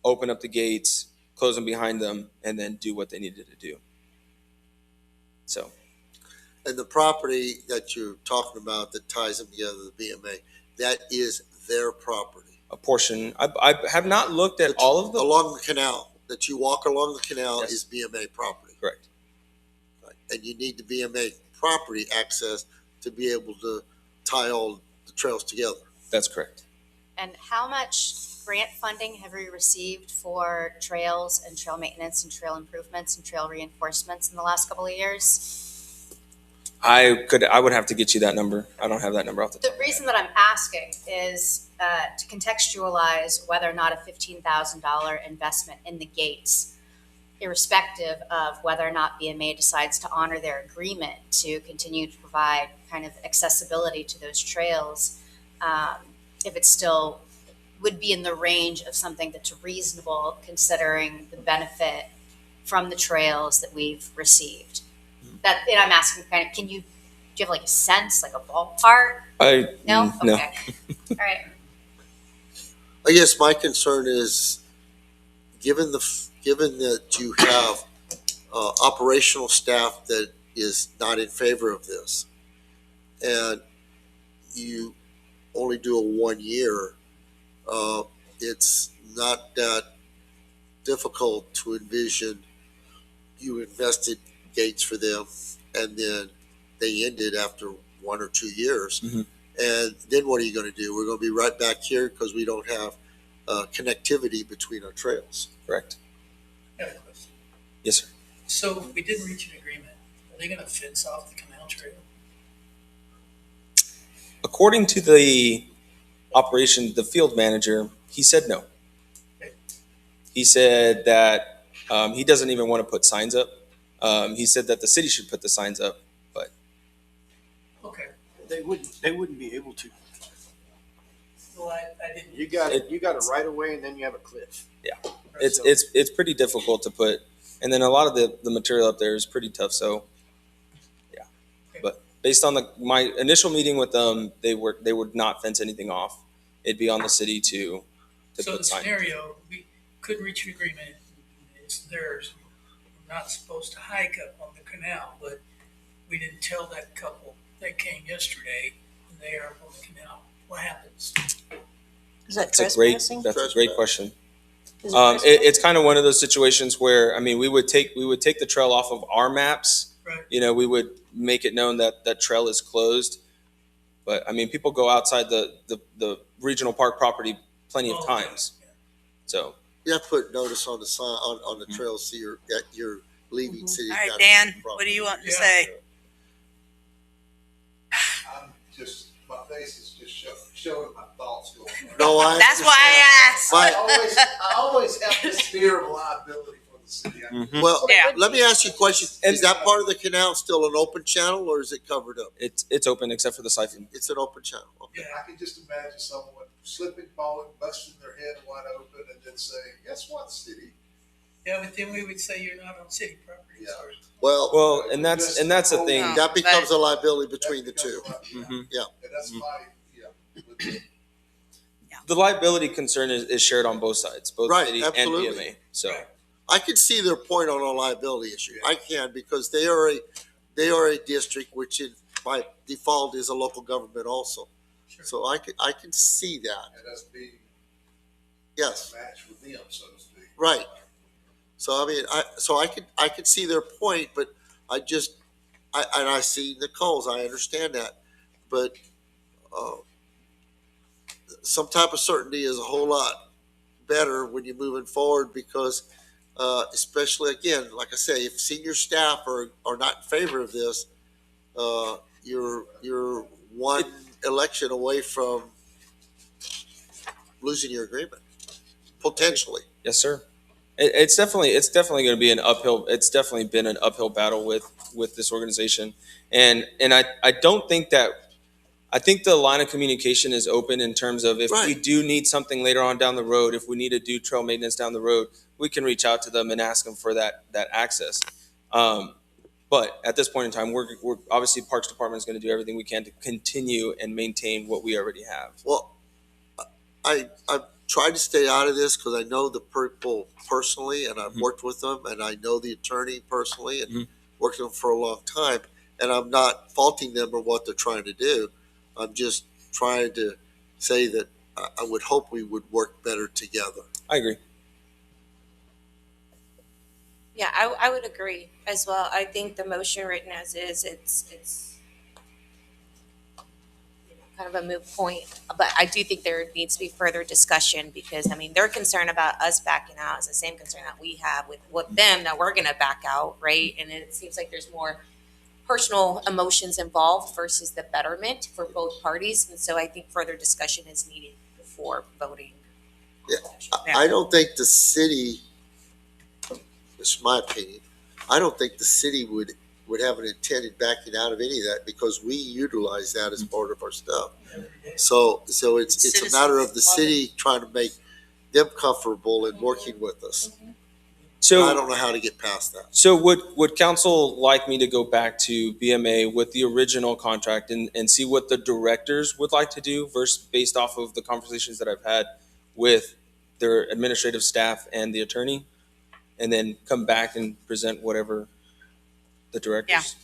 open up the gates, close them behind them, and then do what they needed to do. So. And the property that you're talking about that ties them together, the BMA, that is their property. A portion. I have not looked at all of them. Along the canal, that you walk along the canal Yes. is BMA property. Correct. Right. And you need the BMA property access to be able to tie all the trails together. That's correct. And how much grant funding have we received for trails and trail maintenance and trail improvements and trail reinforcements in the last couple of years? I would have to get you that number. I don't have that number off the top. The reason that I'm asking is to contextualize whether or not a $15,000 investment in the gates, irrespective of whether or not BMA decides to honor their agreement to continue to provide kind of accessibility to those trails, if it still would be in the range of something that's reasonable considering the benefit from the trails that we've received. And I'm asking kind of, do you have like a sense, like a ballpark? No? No. Okay. All right. I guess my concern is, given that you have operational staff that is not in favor of this, and you only do a 1 year, it's not that difficult to envision you invested gates for them and then they ended after 1 or 2 years. And then what are you going to do? We're going to be right back here because we don't have connectivity between our trails. Correct. I have a question. Yes, sir. So we did reach an agreement. Are they gonna fence off the canal trail? According to the the field manager, he said no. He said that he doesn't even want to put signs up. He said that the city should put the signs up, but Okay, They wouldn't be able to. well, I didn't. You got a right of way and then you have a cliff. it's pretty difficult to put. And then a lot of the material up there is pretty tough. So, yeah. But based on my initial meeting with them, they would not fence anything off. It'd be on the city to So put the signs. scenario, we could reach an agreement, it's theirs, we're not supposed to hike up on the canal, but we didn't tell that couple that came yesterday, and they are up on the canal. What happens? Is that That's a great trespassing? question. Is it trespassing? It's kind of one of those situations where, I mean, we would take the trail off of our maps. Right. You know, we would make it known that that trail is closed. But I mean, people go outside the regional park property plenty of times. Yeah. So You have to put notice on the sign on the trail so you're leaving city. All right, Dan, what do you want to Yeah. say? I'm just, my face is just showing my thoughts going on. No, I. That's why I asked. I always have this fear of liability for the city. Well, Yeah. let me ask you a question. Is that part of the canal still an open channel or is it covered up? it's open except for the siphon. It's an open channel. Okay. I can just imagine someone slipping, falling, busting their head wide open, and then saying, "Guess what, city?" Yeah, but then we would say you're not on city property. Yeah. Well, And that's the thing. No. that becomes a liability between the That two. becomes a lot, Mhm. Yeah. And that's my, with the- The liability concern is shared on both sides, both Right, city absolutely. and BMA. So Right. I can see their point on a liability issue. I can because they are a district which by default is a local government also. Sure. So I can see that. and us being Yes. matched with them, so to speak. Right. So I mean, I could see their point, but I see Nicole's. I understand that, but some type of certainty is a whole lot better when you're moving forward because, especially again, like I say, if senior staff are not in favor of this, you're one election away from losing your agreement potentially. yes, sir. It's definitely going to be an uphill. It's definitely been an uphill battle with this organization, and I don't think that. I think the line of communication is open in terms of if we Right. do need something later on down the road, if we need to do trail maintenance down the road, we can reach out to them and ask them for that access. But at this point in time, we're obviously Parks Department is going to do everything we can to continue and maintain what we already have. Well, I've tried to stay out of this because I know the people personally, and I've worked with them, and I know the attorney personally, and worked with them for a long time. And I'm not faulting them or what they're trying to do. I'm just trying to say that I would hope we would work better together. I agree. Yeah, I would agree as well. I think the motion written as is, it's kind of a moot point. But I do think there needs to be further discussion because, I mean, their concern about us backing out is the same concern that we have with them, that we're going to back out, right? And it seems like there's more personal emotions involved versus the betterment for both parties. And so I think further discussion is needed before voting. Yeah. I don't think the city, this is my opinion, I don't think the city would have an intent in backing out of any of that because we utilize that as part of our stuff. So it's a matter of the city trying to make them comfortable and working with us. So I don't know how to get past that. So would council like me to go back to BMA with the original contract and see what the directors would like to do versus based off of the conversations that I've had with their administrative staff and the attorney, and then come back and present whatever the directors?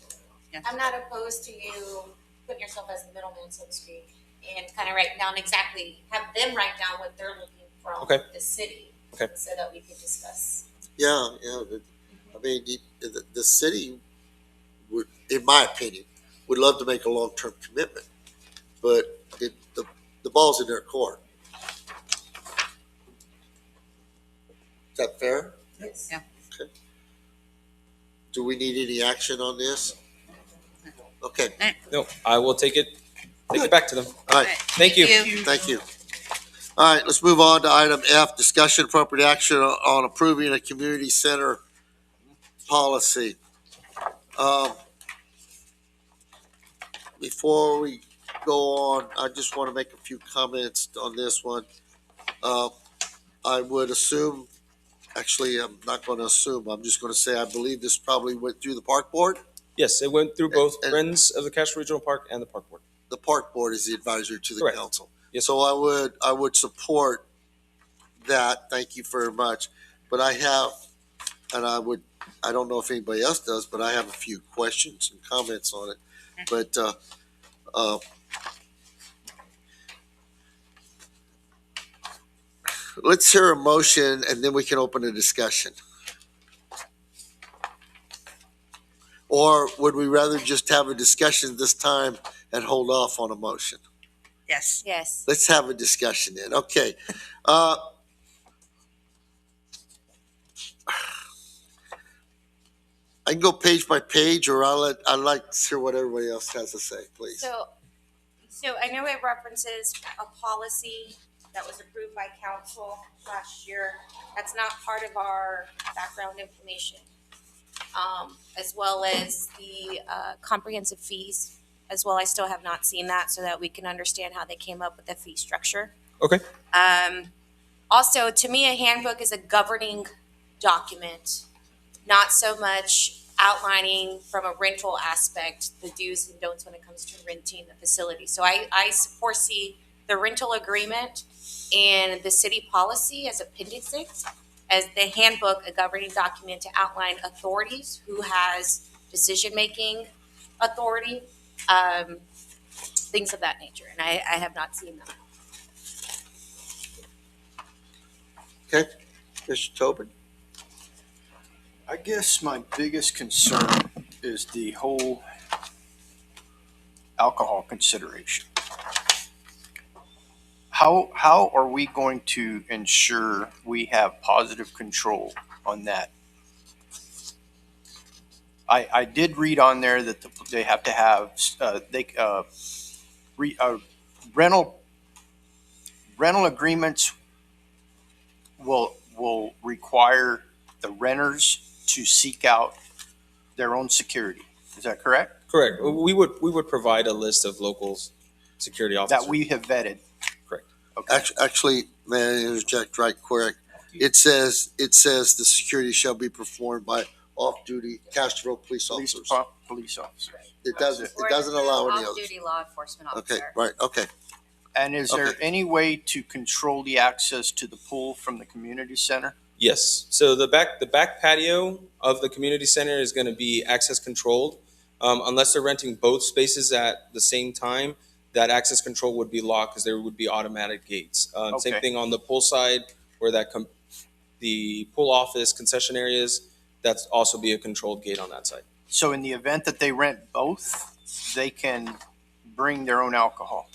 I'm not opposed to you putting yourself as the middleman, so to speak, and kind of write down exactly, have them write down what they're looking from Okay. the city. Okay. So that we can discuss. Yeah, I mean, the city would, in my opinion, would love to make a long-term commitment, but the ball's in their court. Is that fair? Yes. Yeah. Do we need any action on this? Okay, No, I will take it back to them. all right, Thank you. thank you. All right, let's move on to item F, discussion appropriate action on approving a community center policy. Before we go on, I just want to make a few comments on this one. I would assume, actually, I'm not going to assume, I'm just going to say I believe this probably went through the park board. Yes, it went through both And- Friends of the Castroville Regional Park and the Park Board. The park board is the advisor to the Correct. council. Yes. So I would support that. Thank you very much. But I don't know if anybody else does, but I have a few questions and comments on it. But, let's hear a motion and then we can open a discussion. Or would we rather just have a discussion this time and hold off on a motion? Yes. Yes. Let's have a discussion then. Okay. I can go page by page, or I'd like to hear what everybody else has to say, please. So I know it references a policy that was approved by council last year. That's not part of our background information. As well as the comprehensive fees as well. I still have not seen that so that we can understand how they came up with the fee structure. Okay. Also, to me, a handbook is a governing document, not so much outlining from a rental aspect the do's and don'ts when it comes to renting the facility. So I foresee the rental agreement and the city policy as appendixes, as the handbook, a governing document to outline authorities, who has decision-making authority, things of that nature. And I have not seen that. Okay, Mr. Tobin? I guess my biggest concern is the whole alcohol consideration. How are we going to ensure we have positive control on that? I did read on there that they have to have, rental agreements will require the renters to seek out their own security. Is that correct? Correct. We would provide a list of local security officers. That we have vetted. Correct. Okay. Actually, may I interject right quick? It says the security shall be performed by off-duty Castroville police officers. Police officers. It doesn't allow any others. Off-duty law enforcement Okay, officer. right, okay. And is there Okay. any way to control the access to the pool from the community center? Yes. So the back patio of the community center is going to be access controlled. Unless they're renting both spaces at the same time, that access control would be locked because there would be automatic gates. Same Okay. thing on the pool side where the pool office concession areas, that's also be a controlled gate on that side. So in the event that they rent both, they can bring their own alcohol.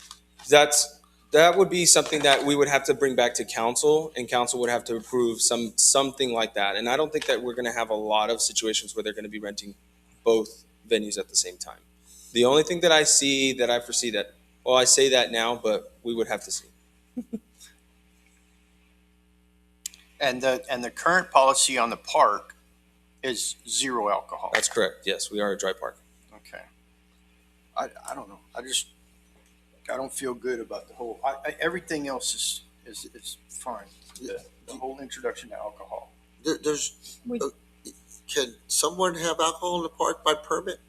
That would be something that we would have to bring back to council, and council would have to approve something like that. And I don't think that we're going to have a lot of situations where they're going to be renting both venues at the same time. The only thing that I foresee that, well, I say that now, but we would have to see. And the current policy on the park is zero alcohol. That's correct. Yes, we are a dry park. Okay. I don't know. I don't feel good about the whole, everything else is fine. The whole introduction to alcohol. Can someone have alcohol in the park by permit?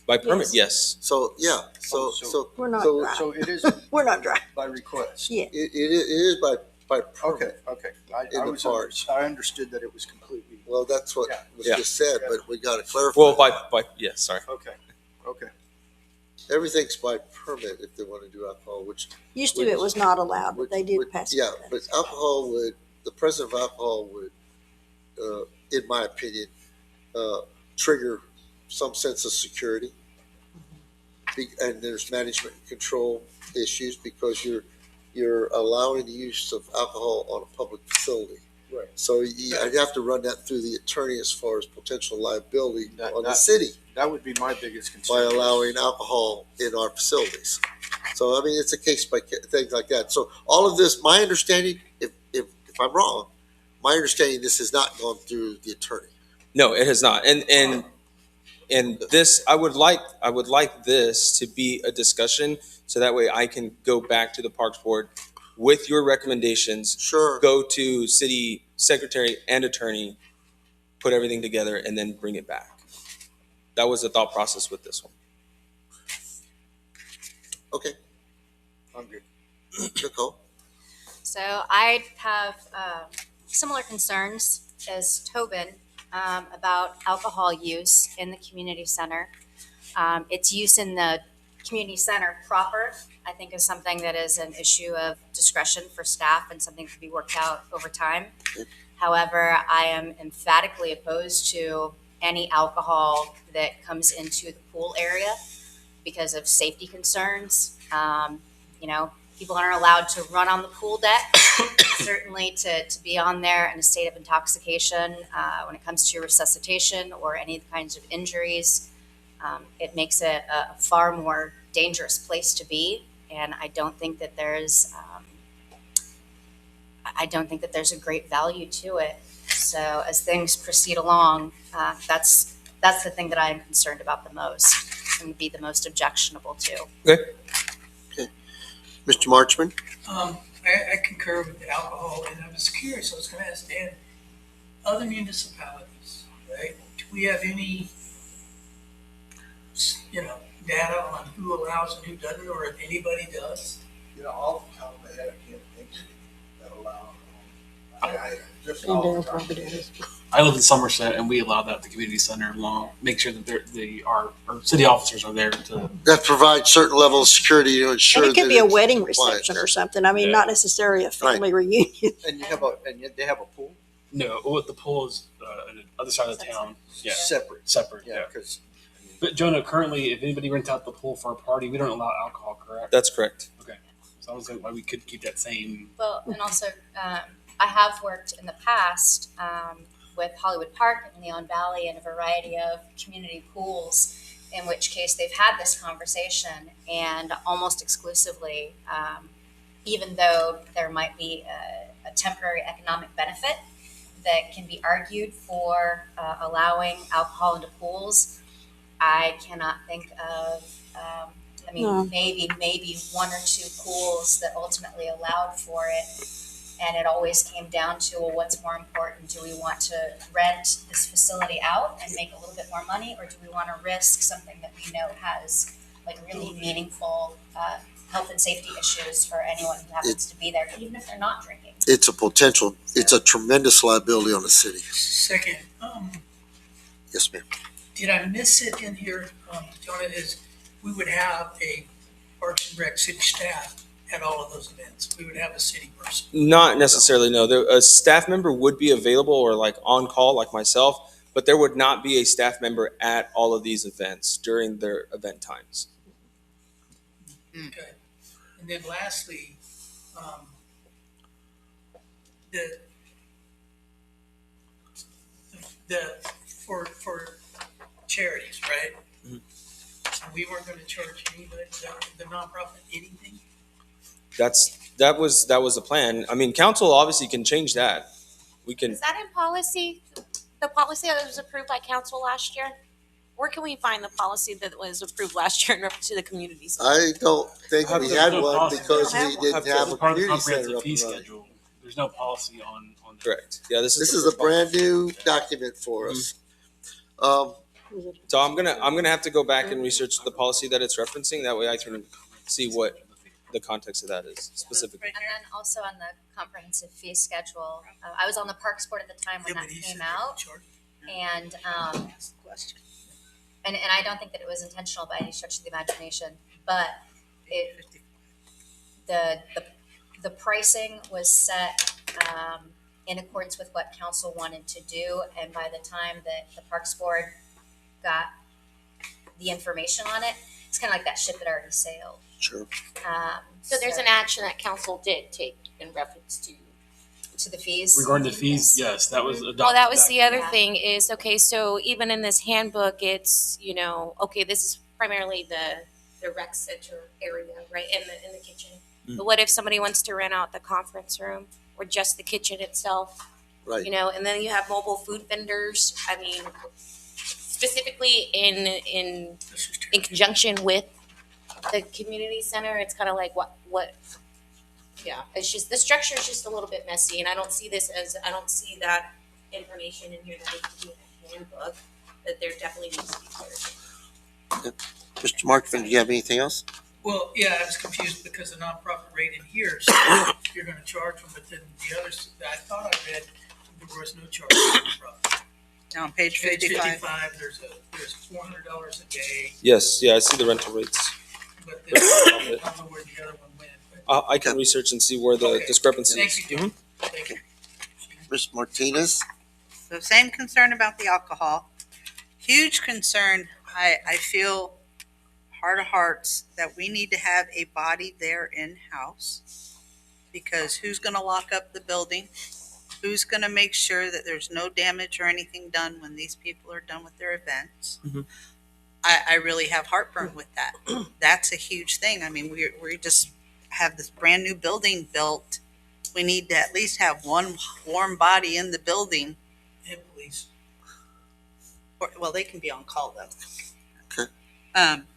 By permit, yes. So, yeah, so We're not So- dry. So it is We're not dry. by request. Yeah. it is by permit. Okay. In the park. I understood that it was completely, Well, that's what Yeah. was Yeah. just said, but we gotta clarify. Well, by yeah, sorry. okay. Okay. Everything's by permit if they want to do alcohol, which. Used to it was not allowed, but they did would- pass it. Yeah, but alcohol would, the presence of alcohol would, in my opinion, trigger some sense of security. And there's management and control issues because you're allowing the use of alcohol on a public facility. Right. So I'd have to run that through the attorney as far as potential liability on the That- city That would be my biggest by concern. allowing alcohol in our facilities. So, I mean, it's a case by things like that. So all of this, my understanding, if I'm wrong, my understanding, this has not gone through the attorney. No, it has not. And this, I would like this to be a discussion so that way I can go back to the Parks Board with your recommendations, Sure. go to city secretary and attorney, put everything together, and then bring it back. That was the thought process with this one. Okay, I'm good. Nicole? So I have similar concerns as Tobin about alcohol use in the community center. Its use in the community center proper, I think, is something that is an issue of discretion for staff and something to be worked out over time. However, I am emphatically opposed to any alcohol that comes into the pool area because of safety concerns. People aren't allowed to run on the pool deck. Certainly to be on there in a state of intoxication when it comes to resuscitation or any kinds of injuries. It makes it a far more dangerous place to be, and I don't think that there's a great value to it. So as things proceed along, that's the thing that I am concerned about the most and would be the most objectionable to. Mr. Marchman? I concur with the alcohol, and I was curious, I was gonna ask Dan, other municipalities, right? Do we have any, data on who allows and who doesn't, or if anybody does? Off the top of my head, I can't think that allow. I just And off the Dale top of probably my head. does. I live in Somerset, and we allow that at the community center along. Make sure that our city officers are there to. That provides certain level of security to ensure And it that could be a it's wedding compliant. reception or something. I mean, Yeah. not necessarily a family reunion. And yet they have a pool No, what the pool is on the other side of the town. Yeah, separate. separate. Yeah, Yeah. because But Jonah, currently, if anybody rents out the pool for a party, we don't allow alcohol, correct? That's correct. Okay. So I was like, why we could keep that same. Well, and also, I have worked in the past with Hollywood Park and Leon Valley and a variety of community pools, in which case they've had this conversation, and almost exclusively, even though there might be a temporary economic benefit that can be argued for allowing alcohol into pools, I cannot think of, No. maybe one or two pools that ultimately allowed for it. And it always came down to, well, what's more important? Do we want to rent this facility out and make a little bit more money? Or do we want to risk something that we know has like really meaningful health and safety issues for anyone who happens to be there, even if they're not drinking? It's a tremendous liability on the city. Second, Yes, ma'am. did I miss it in here, Jonah, is we would have a Parks and Rec city staff at all of those events. We would have a city person. Not necessarily, no. A staff member would be available or like on call like myself, but there would not be a staff member at all of these events during their event times. Okay. And then lastly, for charities, right? Mhm. So we weren't gonna charge anybody, the nonprofit, anything? That was the plan. I mean, council obviously can change that. We can. Is that in policy? The policy that was approved by council last year? Where can we find the policy that was approved last year in reference to the community center? I don't think Have we to had do a one policy. because We don't we have didn't have a It's part of the community center comprehensive up fee and running. schedule. There's no policy on that. Correct. Yeah, this This is a brand new document for us. So I'm gonna have to go back and research the policy that it's referencing. That way I can see what the context of that is specifically. And then also on the comprehensive fee schedule, I was on the Parks Board at the time when Yeah, that but he came said out. charge. And and I don't think that it was intentional by any stretch of the imagination, but the pricing was set in accordance with what council wanted to do, and by the time that the Parks Board got the information on it, it's kind of like that ship that already sailed. Sure. So there's an action that council did take in reference to the fees. Regarding the fees, yes, that was adopted. Well, that was the other Yeah. thing is, okay, so even in this handbook, it's, okay, this is primarily the rec center area, right, in the kitchen. Mm. But what if somebody wants to rent out the conference room or just the kitchen itself? Right. And then you have mobile food vendors. I mean, specifically in conjunction with the community center, it's kind of like what yeah, it's just, the structure is just a little bit messy, and I don't see that information in here that needs to be in a handbook, that there definitely needs to be clarity. Mr. Markman, do you have anything else? Well, yeah, I was confused because the nonprofit rate in here, so you're gonna charge them, but then the others, I thought I read there was no charge for nonprofit. On page Page 55. 55, there's $400 a day, Yes, yeah, I see the rental rates. but then I don't know where the other one went. But I can research and see where the Okay. discrepancy is. thank you, John. Thank you. Ms. Martinez? So same concern about the alcohol. Huge concern, I feel heart of hearts that we need to have a body there in-house. Because who's gonna lock up the building? Who's gonna make sure that there's no damage or anything done when these people are done with their events? Mhm. I really have heartburn with that. That's a huge thing. I mean, we just have this brand new building built. We need to at least have one warm body in the building. And police. Well, they can be on call though. Okay.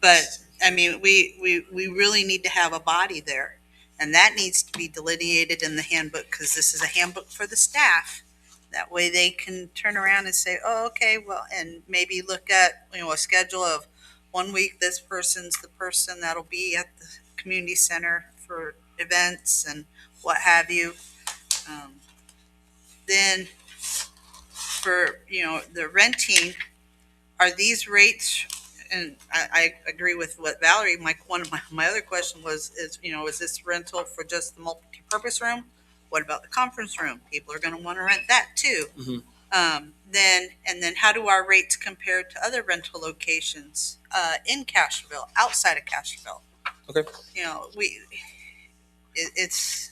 But I mean, we really need to have a body there, and that needs to be delineated in the handbook, because this is a handbook for the staff. That way they can turn around and say, oh, okay, well, and maybe look at, a schedule of 1 week, this person's the person that'll be at the community center for events and what have you. Then for, the renting, are these rates, and I agree with what Valerie, one of my other question is this rental for just the multi-purpose room? What about the conference room? People are going to want to rent that too. Mhm. Then how do our rates compare to other rental locations in Castroville, outside of Castroville? Okay. It's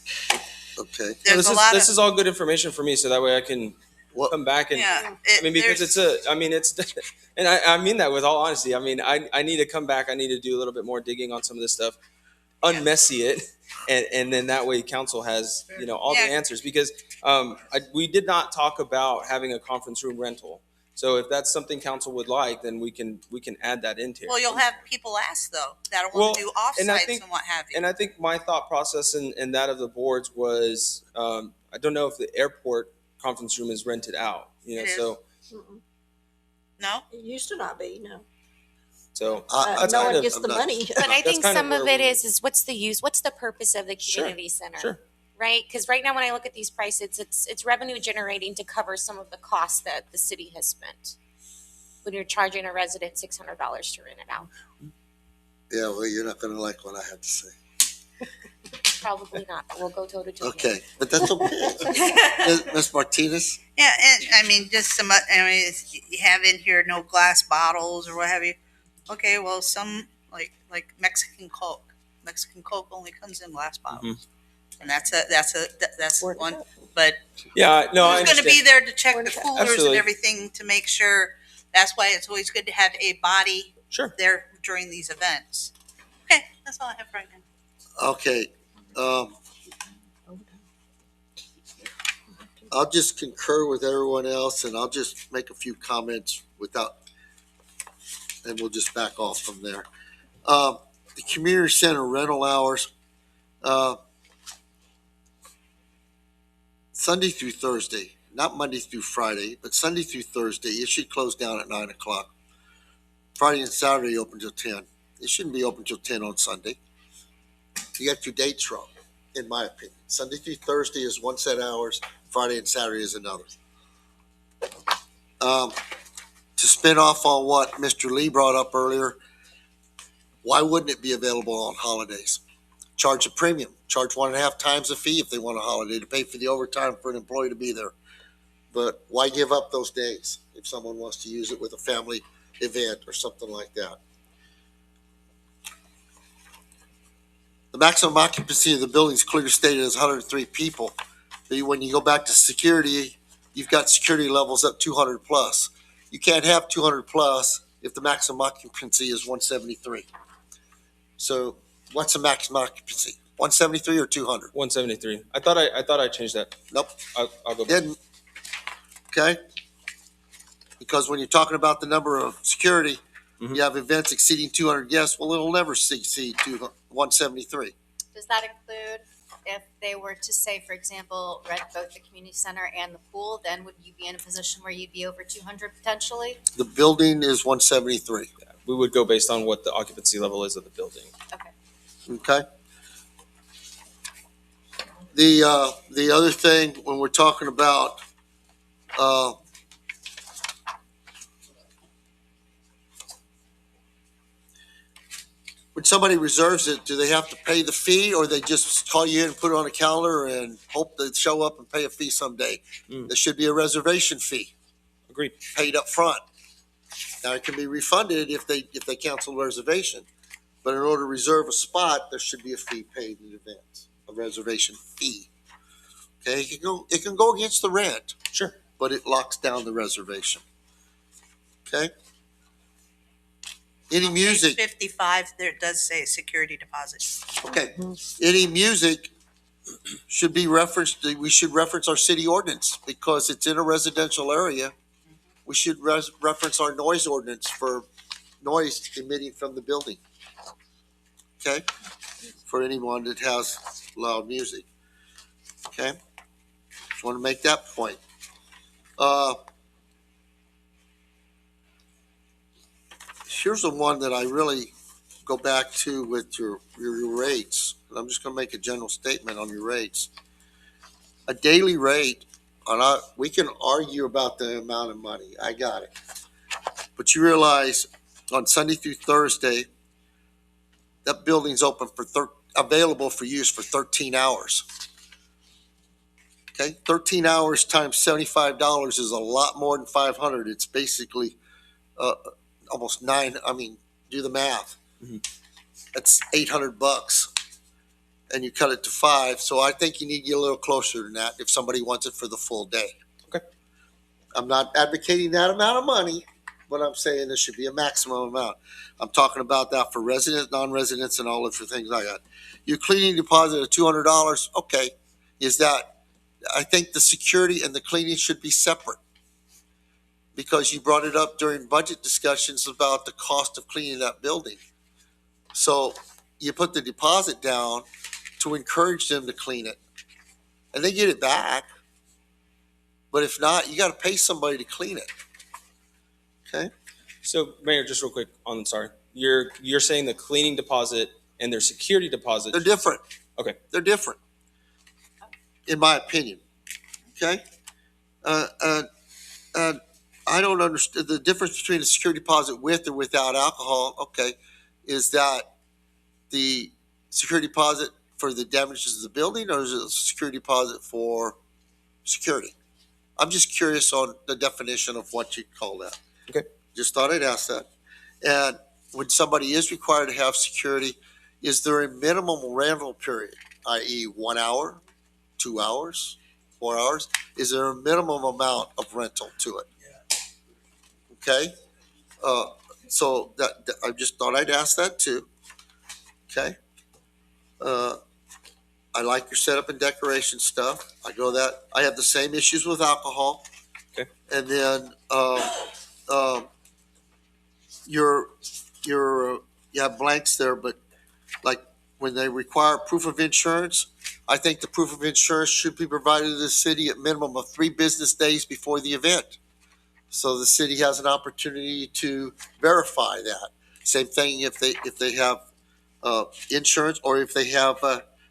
Okay. there's a lot This of is all good information for me, so that way I can What- come back and yeah. I mean, because and I mean that with all honesty. I mean, I need to come back. I need to do a little bit more digging on some of this stuff, unmessy it, and then that way council has, all the Yeah. answers, because we did not talk about having a conference room rental. So if that's something council would like, then we can add that into it. Well, you'll have people ask though that Well, want to do and I offsites think- and what have you. And I think my thought process and that of the boards was, I don't know if the airport conference room is rented out, It is. so Mm-mm. No, It used to not be, no. That's No kind one of- gets I'm the not- money. But I That's think kind of some of where it we- is what's the use, what's the purpose of the Sure, community center? sure. Right? Because right now when I look at these prices, it's revenue generating to cover some of the costs that the city has spent. When you're charging a resident $600 to rent it out. Yeah, well, you're not going to like what I have to say. Probably not, but we'll go toe to toe. Okay, but that's okay. Ms. Martinez? yeah, and I mean just some. You have in here no glass bottles or what have you. Okay, well, some like Mexican Coke. Mexican Coke only comes in glass bottles, and that's Word one. it up. But Yeah, no, I who's going to be understand. there to check Word the it up. coolers Absolutely. and everything to make sure? That's why it's always good to have a body Sure. there during these events. Okay, that's all I have right now. Okay. I'll just concur with everyone else, and I'll just make a few comments and we'll just back off from there. The community center rental hours, Sunday through Thursday, not Monday through Friday, but Sunday through Thursday, it should close down at 9:00. Friday and Saturday open till 10. It shouldn't be open till 10 on Sunday. You got your dates wrong, in my opinion. Sunday through Thursday is one set of hours, Friday and Saturday is another. to spin off on what Mr. Lee brought up earlier, why wouldn't it be available on holidays? Charge a premium, charge 1.5 times the fee if they want a holiday to pay for the overtime for an employee to be there. But why give up those days if someone wants to use it with a family event or something like that? The maximum occupancy of the building is clearly stated as 103 people. But when you go back to security, you've got security levels up 200 plus. You can't have 200 plus if the maximum occupancy is 173. So what's the maximum occupancy? 173 or 200? 173. I thought I changed that. Nope. I'll go back. Didn't. Okay. Because when you're talking about the number of security, you have events exceeding 200 guests. Well, it'll never exceed 173. Does that include if they were to say, for example, rent both the community center and the pool, then would you be in a position where you'd be over 200 potentially? The building is 173. Yeah, we would go based on what the occupancy level is of the building. Okay. The other thing when we're talking about when somebody reserves it, do they have to pay the fee, or they just call you in and put it on a calendar and hope they show up and pay a fee someday? There should be a reservation fee. Agreed. Paid up front. Now it can be refunded if they cancel the reservation, but in order to reserve a spot, there should be a fee paid in advance, a reservation fee. Okay, it can go against the rent. Sure. But it locks down the reservation. Okay. Any music? Page 55, there does say security deposit. Okay. Any music should be referenced. We should reference our city ordinance because it's in a residential area. We should reference our noise ordinance for noise emitting from the building. Okay. For anyone that has loud music. Okay. Just want to make that point. Here's the one that I really go back to with your rates. I'm just going to make a general statement on your rates. A daily rate, we can argue about the amount of money. I got it. But you realize on Sunday through Thursday, that building's open available for use for 13 hours. Okay, 13 hours times $75 is a lot more than 500. It's basically almost do the math. That's $800, and you cut it to 5. So I think you need to get a little closer than that if somebody wants it for the full day. Okay. I'm not advocating that amount of money, but I'm saying there should be a maximum amount. I'm talking about that for residents, non-residents, and all of the things I got. Your cleaning deposit of $200. Okay, I think the security and the cleaning should be separate, because you brought it up during budget discussions about the cost of cleaning that building. So you put the deposit down to encourage them to clean it, and they get it back. But if not, you got to pay somebody to clean it. Okay. So, Mayor, just real quick you're saying the cleaning deposit and their security deposit. They're different. Okay. They're different, in my opinion. Okay. I don't understand the difference between a security deposit with or without alcohol. Okay, is that the security deposit for the damages of the building, or is it a security deposit for security? I'm just curious on the definition of what you call that. Okay. Just thought I'd ask that. And when somebody is required to have security, is there a minimum rental period, i.e. 1 hour, 2 hours, 4 hours? Is there a minimum amount of rental to it? Okay, so that I just thought I'd ask that too. Okay, I like your setup and decoration stuff. I have the same issues with alcohol. Okay, and then you have blanks there, but like when they require proof of insurance, I think the proof of insurance should be provided to the city at minimum of 3 business days before the event. So the city has an opportunity to verify that. Same thing if they have insurance, or if they have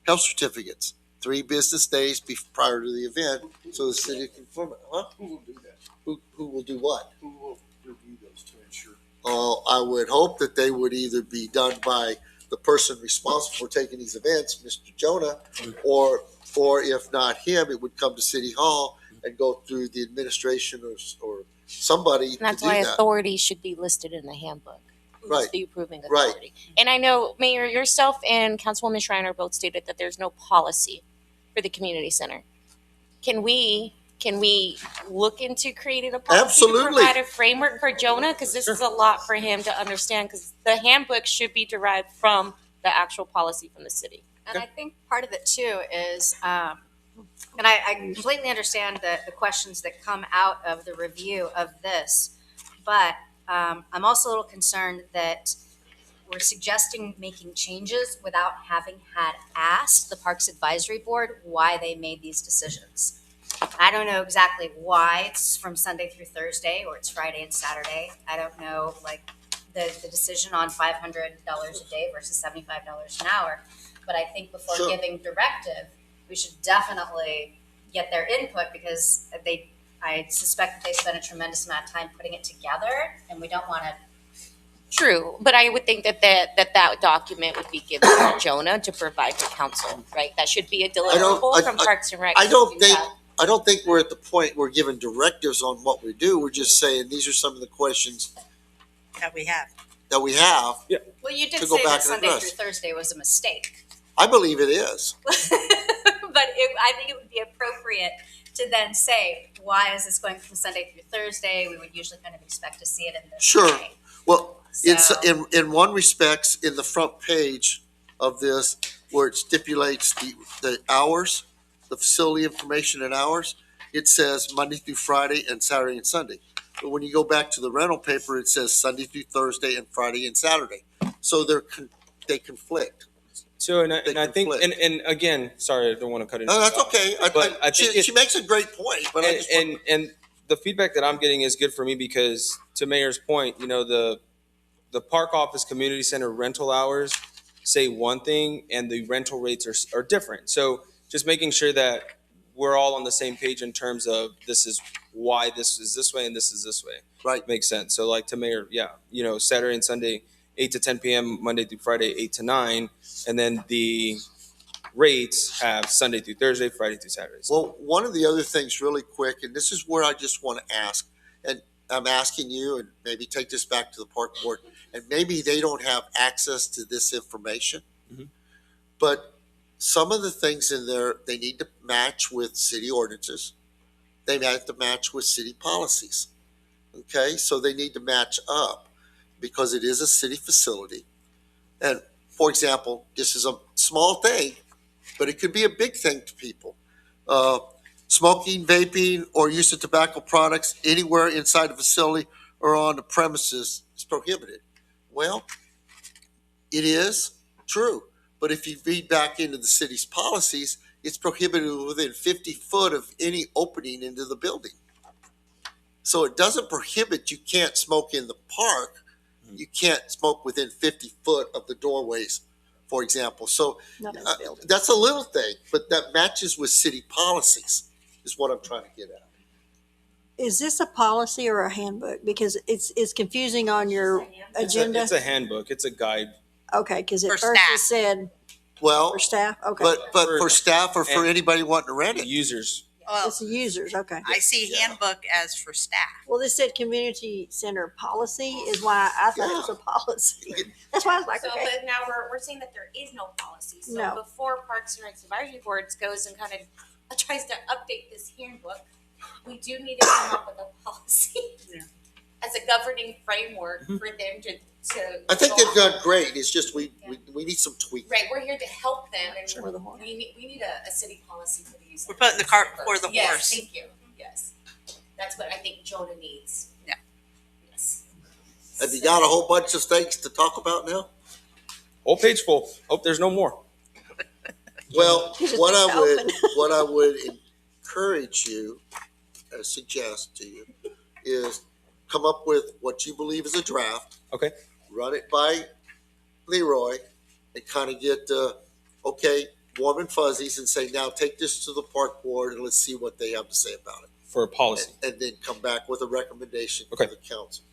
health certificates. 3 business days prior to the event, so the city can confirm it. Huh? Who will do that? Who will do what? Who will review I would hope that they would either be done by the person responsible for taking these events, Mr. Jonah, or if not him, it would come to City Hall and go through the administration or somebody And that's to do why that. authority should be listed in the handbook. Who's Right. the approving Right. authority? And I know, Mayor, yourself and Councilwoman Schreiner both stated that there's no policy for the community center. Can we look into creating a policy Absolutely. to provide a framework for Jonah? Because this is a lot for him to understand, because the handbook should be derived from the actual policy from the city. And I think part of it too is, and I completely understand the questions that come out of the review of this, but I'm also a little concerned that we're suggesting making changes without having had asked the Parks Advisory Board why they made these decisions. I don't know exactly why it's from Sunday through Thursday or it's Friday and Saturday. I don't know, like, the decision on $500 a day versus $75 an hour. But I think before Sure. giving directive, we should definitely get their input, because I suspect that they spend a tremendous amount of time putting it together, and we don't want to. True, but I would think that document would be given to Jonah to provide to council, right? That should be a deliverable from Parks and Rec. I don't to do think- I don't think we're at the point we're giving directives on what we do. We're just saying these are some of the questions That we have. that we have. Well, you did To go say back that and Sunday address. through Thursday was a mistake. I believe it is. But I think it would be appropriate to then say, why is this going from Sunday through Thursday? We would usually kind of expect to see it in this Sure. way. Well, it's So- in one respects in the front page of this where it stipulates the hours, the facility information and hours. It says Monday through Friday and Saturday and Sunday. But when you go back to the rental paper, it says Sunday through Thursday and Friday and Saturday. So they conflict. So, and I think, conflict. and again, sorry, I don't want to cut it. No, that's okay. But I think She makes a great point, but I just want- and the feedback that I'm getting is good for me, because to Mayor's point, the park office community center rental hours say one thing and the rental rates are different. So just making sure that we're all on the same page in terms of this is why this is this way and this is this way. Right. Makes sense. So like to Mayor, Saturday and Sunday, 8 to 10 p.m., Monday through Friday, 8 to 9. And then the rates have Sunday through Thursday, Friday through Saturday. Well, one of the other things really quick, and this is where I just want to ask, and I'm asking you, and maybe take this back to the park board, and maybe they don't have access to this information, but some of the things in there, they need to match with city ordinances. They have to match with city policies. Okay, so they need to match up because it is a city facility. And for example, this is a small thing, but it could be a big thing to people. Smoking, vaping, or use of tobacco products anywhere inside the facility or on the premises is prohibited. Well, it is true, but if you read back into the city's policies, it's prohibited within 50 foot of any opening into the building. So it doesn't prohibit you can't smoke in the park. You can't smoke within 50 foot of the doorways, for example. So Not in the building. that's a little thing, but that matches with city policies is what I'm trying to get at. Is this a policy or a handbook? Because it's confusing on your agenda. It's a handbook. It's a guide. Okay, because at For first staff. it said Well, for staff. Okay, but for staff or for And- anybody wanting to rent it. Users. Well, it's the users. Okay. I see handbook as for staff. Well, this said community center policy is why I thought it was a policy. That's why I was like, So, okay. but now we're saying that there is no policy. So No. before Parks and Rec Advisory Boards goes and kind of tries to update this handbook, we do need to come up with a policy Yeah. as a governing framework for them to. I think go they've done great. It's just we need some tweaks. Right, we're here to help them, and For the horse. we need a city policy for these. We're putting the cart before the Yes, horse. thank you. Yes, that's what I think Jonah needs. Yeah. Yes. Have you got a whole bunch of things to talk about now? Whole page full. Oh, there's no more. Well, You just what need to open. what I would encourage you, suggest to you, is come up with what you believe is a draft. Okay. Run it by Leroy, and kind of get warm and fuzzies, and say, now take this to the park board and let's see what they have to say about it, For a policy. and then come back with a recommendation Okay. to the council.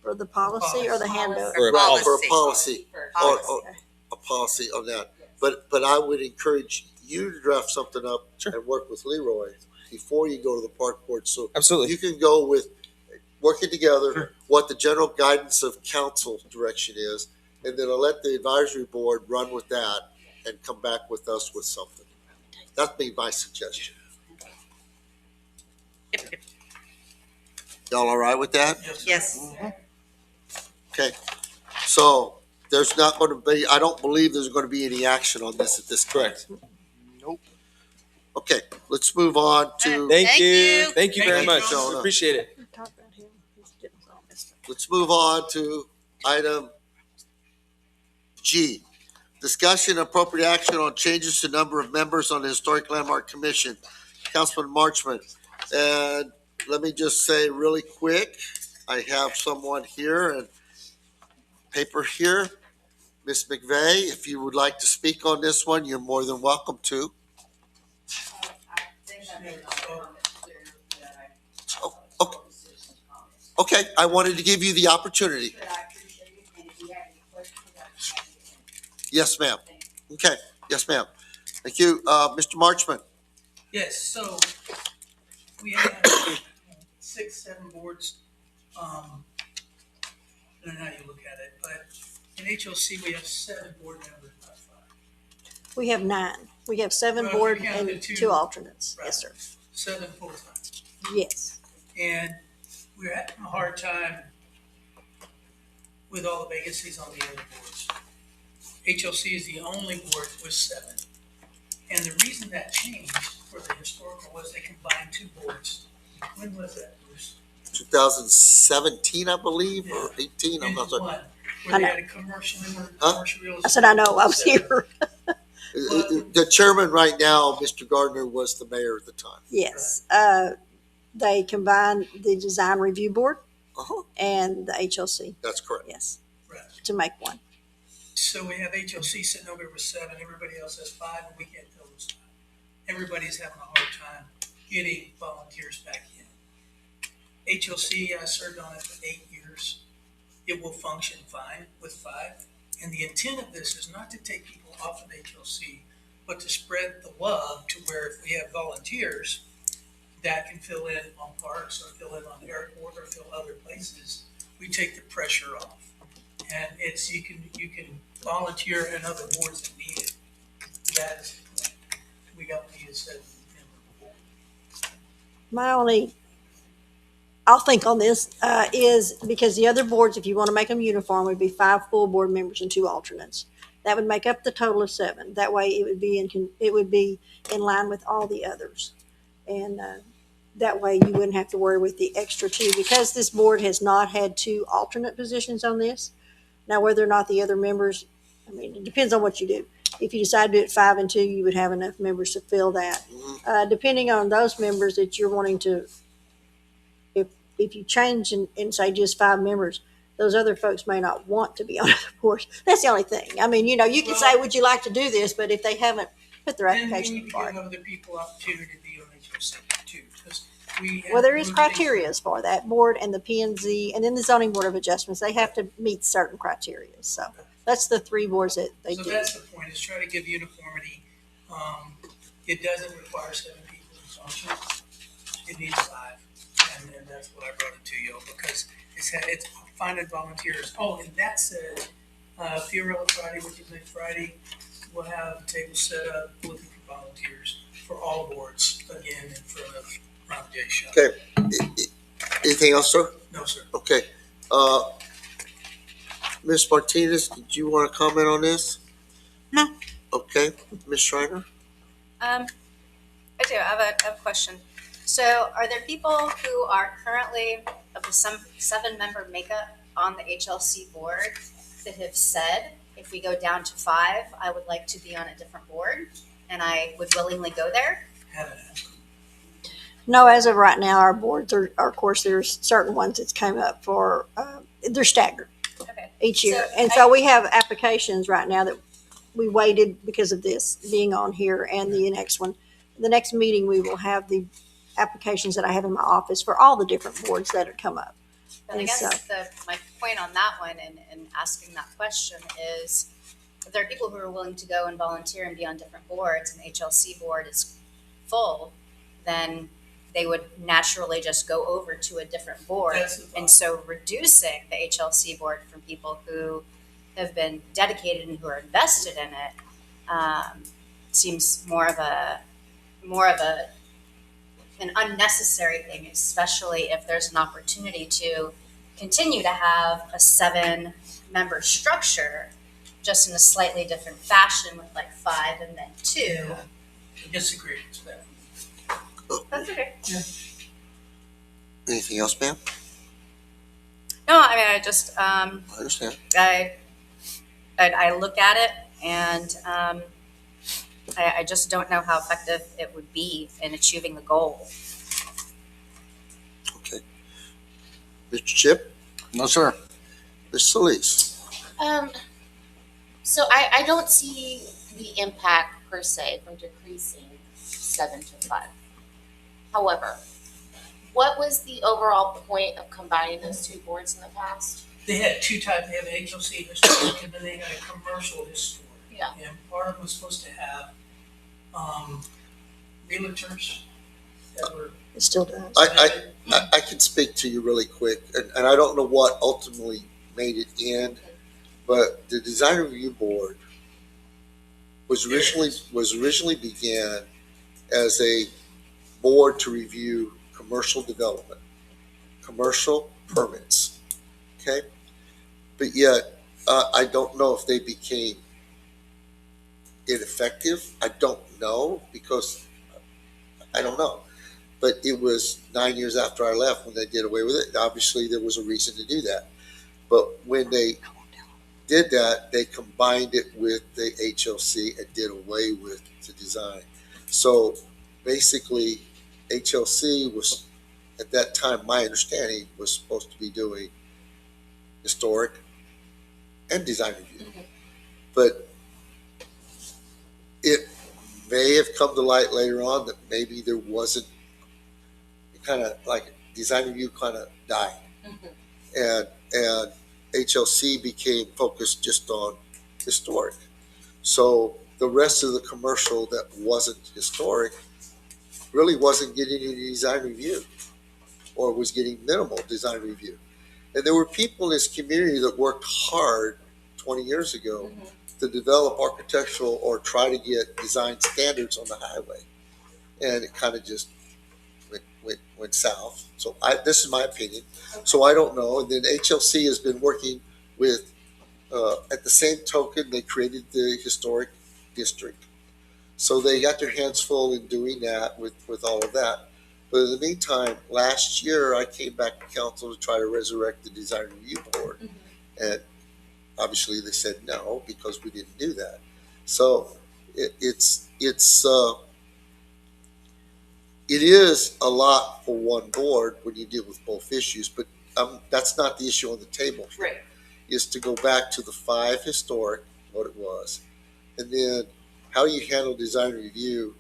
For the policy or the handbook? For a Right, for a Policy. policy, or Okay. a policy on that. But I would encourage you to draft something up and work with Leroy before you go to the park board. So Absolutely. you can go with working together, Sure. what the general guidance of council direction is, and then I'll let the advisory board run with that and come back with us with something. That'd be my suggestion. Yep, yep. Y'all all right with that? Yes. Okay. So there's not going to be, I don't believe there's going to be any action on this at this time. Correct. Nope. Okay, let's move on to, Thank you. Thank you very Thank you, much. Jonah. Appreciate it. We talked about him. He's getting us all messed up. let's move on to item G. Discussion and appropriate action on changes to number of members on the Historic Landmark Commission. Councilman Marchman. And let me just say really quick, I have someone here and paper here. Ms. McVeigh, if you would like to speak on this one, you're more than welcome to. Okay. Okay, I wanted to give you the opportunity. Yes, ma'am. Okay, yes, ma'am. Thank you. Mr. Marchman. Yes, so we have 6, 7 boards. I don't know how you look at it, but in HLC, we have 7 board members, not 5. We have 9. We have 7 Well, board you count and the 2. 2 alternates. Right. Yes, sir. 7 full-time. Yes. And we're having a hard time with all the vacancies on the other boards. HLC is the only board with 7. And the reason that changed for the historical was they combined 2 boards. When was that, Bruce? 2017, I believe, or 18, I'm not Into sure. one, I where they know. had a commercial, Huh? commercial real estate. I said, I know, I was here. The chairman right now, Mr. Gardner, was the mayor at the time. Yes. They combined the design review board Uh-huh. and the HLC. That's correct. Yes. Right. To make one. So we have HLC sitting over with 7, everybody else has 5, and we can't fill those 5. Everybody's having a hard time getting volunteers back in. HLC, I served on it for 8 years. It will function fine with 5. And the intent of this is not to take people off of HLC, but to spread the love to where if we have volunteers that can fill in on parks or fill in on the airport or fill other places, we take the pressure off. And it's, you can volunteer in other boards that need it. That is the point. We don't need a 7-member board. My only, I'll think on this, is because the other boards, if you want to make them uniform, would be 5 full board members and 2 alternates. That would make up the total of 7. That way it would be in line with all the others. And that way you wouldn't have to worry with the extra 2, because this board has not had 2 alternate positions on this. Now, whether or not the other members, I mean, it depends on what you do. If you decide to do it 5 and 2, you would have enough members to fill that. Depending on those members that you're wanting to, if you change and say just 5 members, those other folks may not want to be on other boards. That's the only thing. I mean, you can say, would you like to do this? But if they haven't put their And we application need to for give it. other people opportunity to be on HLC too, because we. Well, there is have- criteria for that board and the P and Z and then the zoning board of adjustments. They have to meet certain criteria. So that's the 3 boards that they So do. that's the point, is try to give uniformity. It doesn't require 7 people to function. It needs 5. And that's what I brought it to you, because it's finding volunteers. Oh, and that said, Fiorella Friday, which is next Friday, we'll have a table set up looking for volunteers for all boards, again, in front of Ron J. Shop. Okay. Anything else, sir? No, sir. Okay. Ms. Martinez, did you want to comment on this? No. Okay. Ms. Schreiner? I do. I have a question. So are there people who are currently of the 7-member makeup on the HLC board that have said, if we go down to 5, I would like to be on a different board and I would willingly go there? Haven't asked. No, as of right now, our boards are, of course, there's certain ones that's came up for, they're staggered Okay. each year. So And so we have applications right now that we waited because of this being on here and the next one. The next meeting, we will have the applications that I have in my office for all the different boards that have come up. But I And guess so- my point on that one and asking that question is, if there are people who are willing to go and volunteer and be on different boards and the HLC board is full, then they would naturally just go over to a different board. That's the thought. And so reducing the HLC board from people who have been dedicated and who are invested in it seems more of an unnecessary thing, especially if there's an opportunity to continue to have a 7-member structure, just in a slightly different fashion with like 5 and then 2. Yeah. I disagree with that. That's okay. Anything else, ma'am? No, I mean, I just, I understand. I look at it and I just don't know how effective it would be in achieving the goal. Okay. Mr. Chip? No, sir. Ms. Solis? So I don't see the impact per se from decreasing 7 to 5. However, what was the overall point of combining those two boards in the past? They had two types. They have an HLC historic and then they had a commercial historic. Yeah. And part of them was supposed to have realtors that were. It still does. I can speak to you really quick, and I don't know what ultimately made it end, but the design review board was originally began as a board to review commercial development, commercial permits, okay? But yet, I don't know if they became ineffective. I don't know, because I don't know. But it was 9 years after I left when they did away with it. Obviously, there was a reason to do that. But when they did that, they combined it with the HLC and did away with the design. So basically, HLC was, at that time, my understanding, was supposed to be doing historic and design review. But it may have come to light later on that maybe there wasn't, kind of like design review kind of died. And HLC became focused just on historic. So the rest of the commercial that wasn't historic really wasn't getting any design review, or was getting minimal design review. And there were people in this community that worked hard 20 years ago to develop architectural or try to get design standards on the highway. And it kind of just went south. So this is my opinion. So I don't know. And then HLC has been working with, at the same token, they created the historic district. So they got their hands full in doing that with all of that. But in the meantime, last year I came back to council to try to resurrect the design review board. And obviously they said no, because we didn't do that. So it is a lot for one board when you deal with both issues, but that's not the issue on the table. Right. Is to go back to the 5 historic, what it was, and then how you handle design review,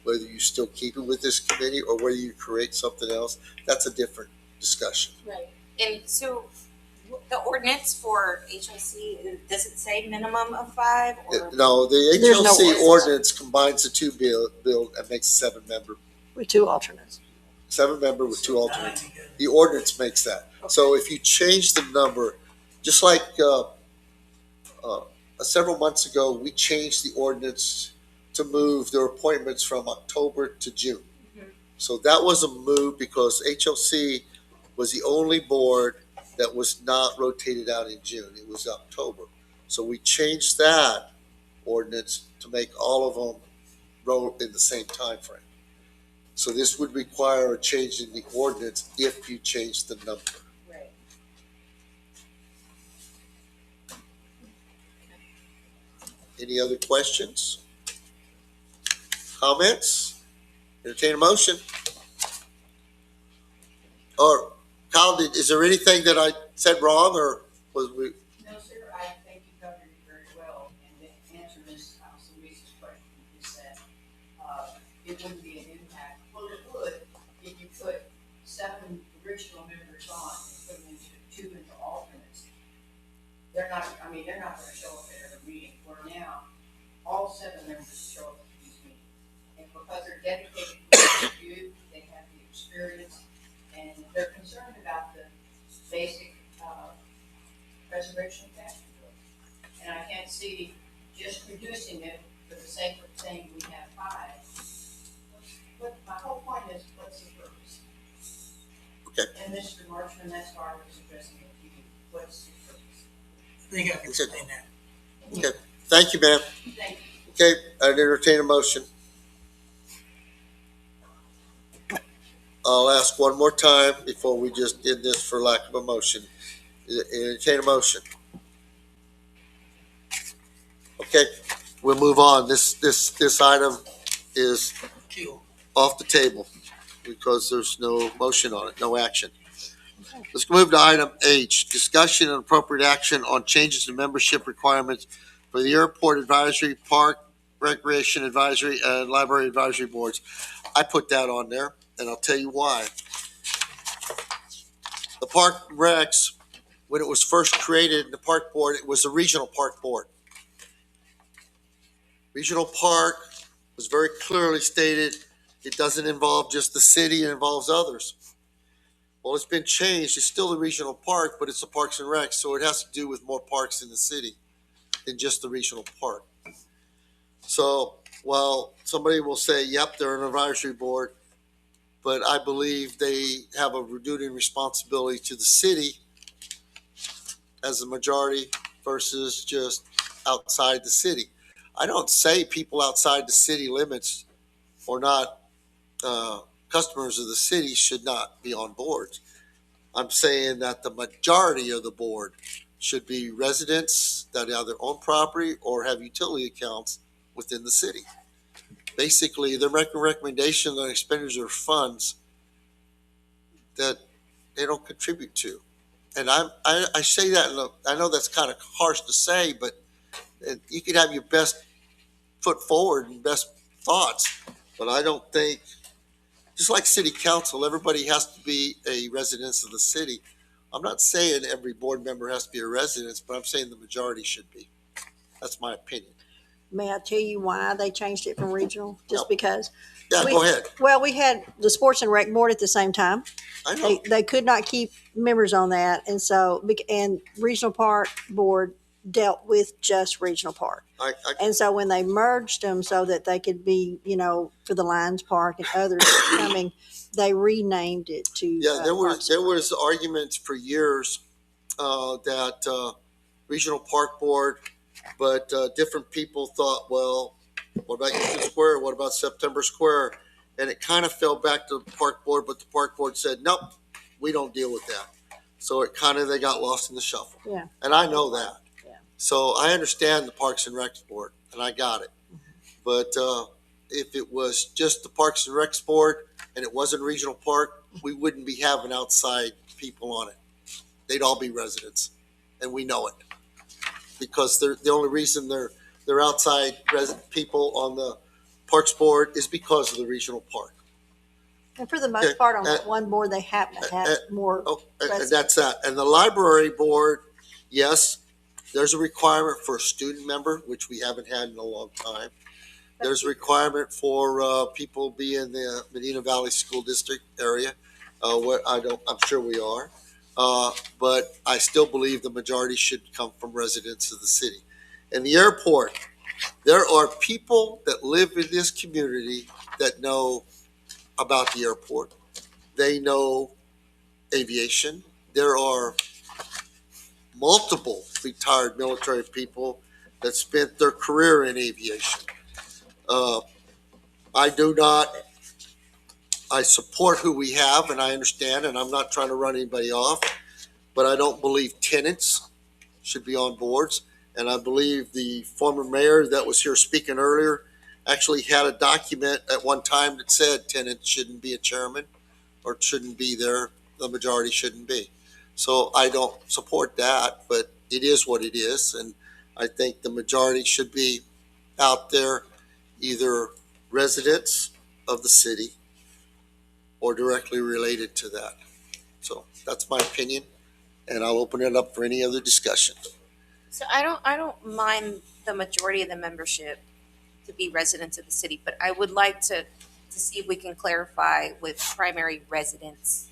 whether you still keep it with this committee or whether you create something else, that's a different discussion. Right. And so the ordinance for HLC, does it say minimum of 5? Or? No, the There's no HLC ordinance. ordinance combines the 2 bill and makes 7-member With 2 alternates. 7-member with 2 alternates. The ordinance makes that. So if you change the number, just like several months ago, we changed the ordinance to move their appointments from October to June. So that was a move because HLC was the only board that was not rotated out in June. It was October. So we changed that ordinance to make all of them roll in the same time frame. So this would require a change in the ordinance if you change the number. Right. Any other questions? Comments? Entertain a motion. Or Kyle, is there anything that I said wrong, or was we? No, sir, I think you covered it very well, and the answer is, Lisa's question is that, it wouldn't be an impact. Well, it would, if you put 7 original members on and put them into And that's why we're suggesting it to you. What's the purpose? I think I can explain that. Okay, thank you, ma'am. Thank Okay, I'd entertain a motion. I'll ask one more time before we just did this for lack of a motion. Entertain a motion. Okay, we'll move on. This item is you. off the table because there's no motion on it, no action. Let's move to item H, discussion and appropriate action on changes in membership requirements for the Airport Advisory, Park Recreation Advisory, and Library Advisory Boards. I put that on there, and I'll tell you why. The Park Recs, when it was first created in the Park Board, it was a regional park board. Regional park was very clearly stated, it doesn't involve just the city, it involves others. Well, it's been changed. It's still the regional park, but it's the Parks and Recs, so it has to do with more parks in the city than just the regional park. So, while somebody will say, yep, they're an advisory board, but I believe they have a duty and responsibility to the city as a majority versus just outside the city. I don't say people outside the city limits or not customers of the city should not be on boards. I'm saying that the majority of the board should be residents that either own property or have utility accounts within the city. Basically, they're making recommendations on expenditure of funds that they don't contribute to. And I say that, I know that's kind of harsh to say, but you could have your best foot forward and best thoughts, but I don't think, just like city council, everybody has to be a resident of the city. I'm not saying every board member has to be a resident, but I'm saying the majority should be. That's my opinion. May I tell you why they changed it from regional? Just because? Yeah, go ahead. Well, we had the Sports and Rec Board at the same time. I know. They could not keep members on that, and so, and Regional Park Board dealt with just Regional Park. And so when they merged them so that they could be, for the Lions Park and others coming, they renamed it to. Yeah, there was arguments for years that Regional Park Board, but different people thought, well, what about Houston Square? What about September Square? And it kind of fell back to the Park Board, but the Park Board said, nope, we don't deal with that. So they got lost in the shuffle. Yeah. And I know that. Yeah. So I understand the Parks and Recs Board, and I got it. But if it was just the Parks and Recs Board and it wasn't regional park, we wouldn't be having outside people on it. They'd all be residents, and we know it. Because the only reason they're outside resident people on the Parks Board is because of the regional park. And for the most part, on that one board, they happen to have more. And that's that. And the Library Board, yes, there's a requirement for a student member, which we haven't had in a long time. There's a requirement for people be in the Medina Valley School District area. I'm sure we are. But I still believe the majority should come from residents of the city. And the airport, there are people that live in this community that know about the airport. They know aviation. There are multiple retired military people that spent their career in aviation. I support who we have, and I understand, and I'm not trying to run anybody off, but I don't believe tenants should be on boards. And I believe the former mayor that was here speaking earlier actually had a document at one time that said tenants shouldn't be a chairman or shouldn't be there, the majority shouldn't be. So I don't support that, but it is what it is. And I think the majority should be out there, either residents of the city or directly related to that. So that's my opinion, and I'll open it up for any other discussion. So I don't mind the majority of the membership to be residents of the city, but I would like to see if we can clarify with primary residents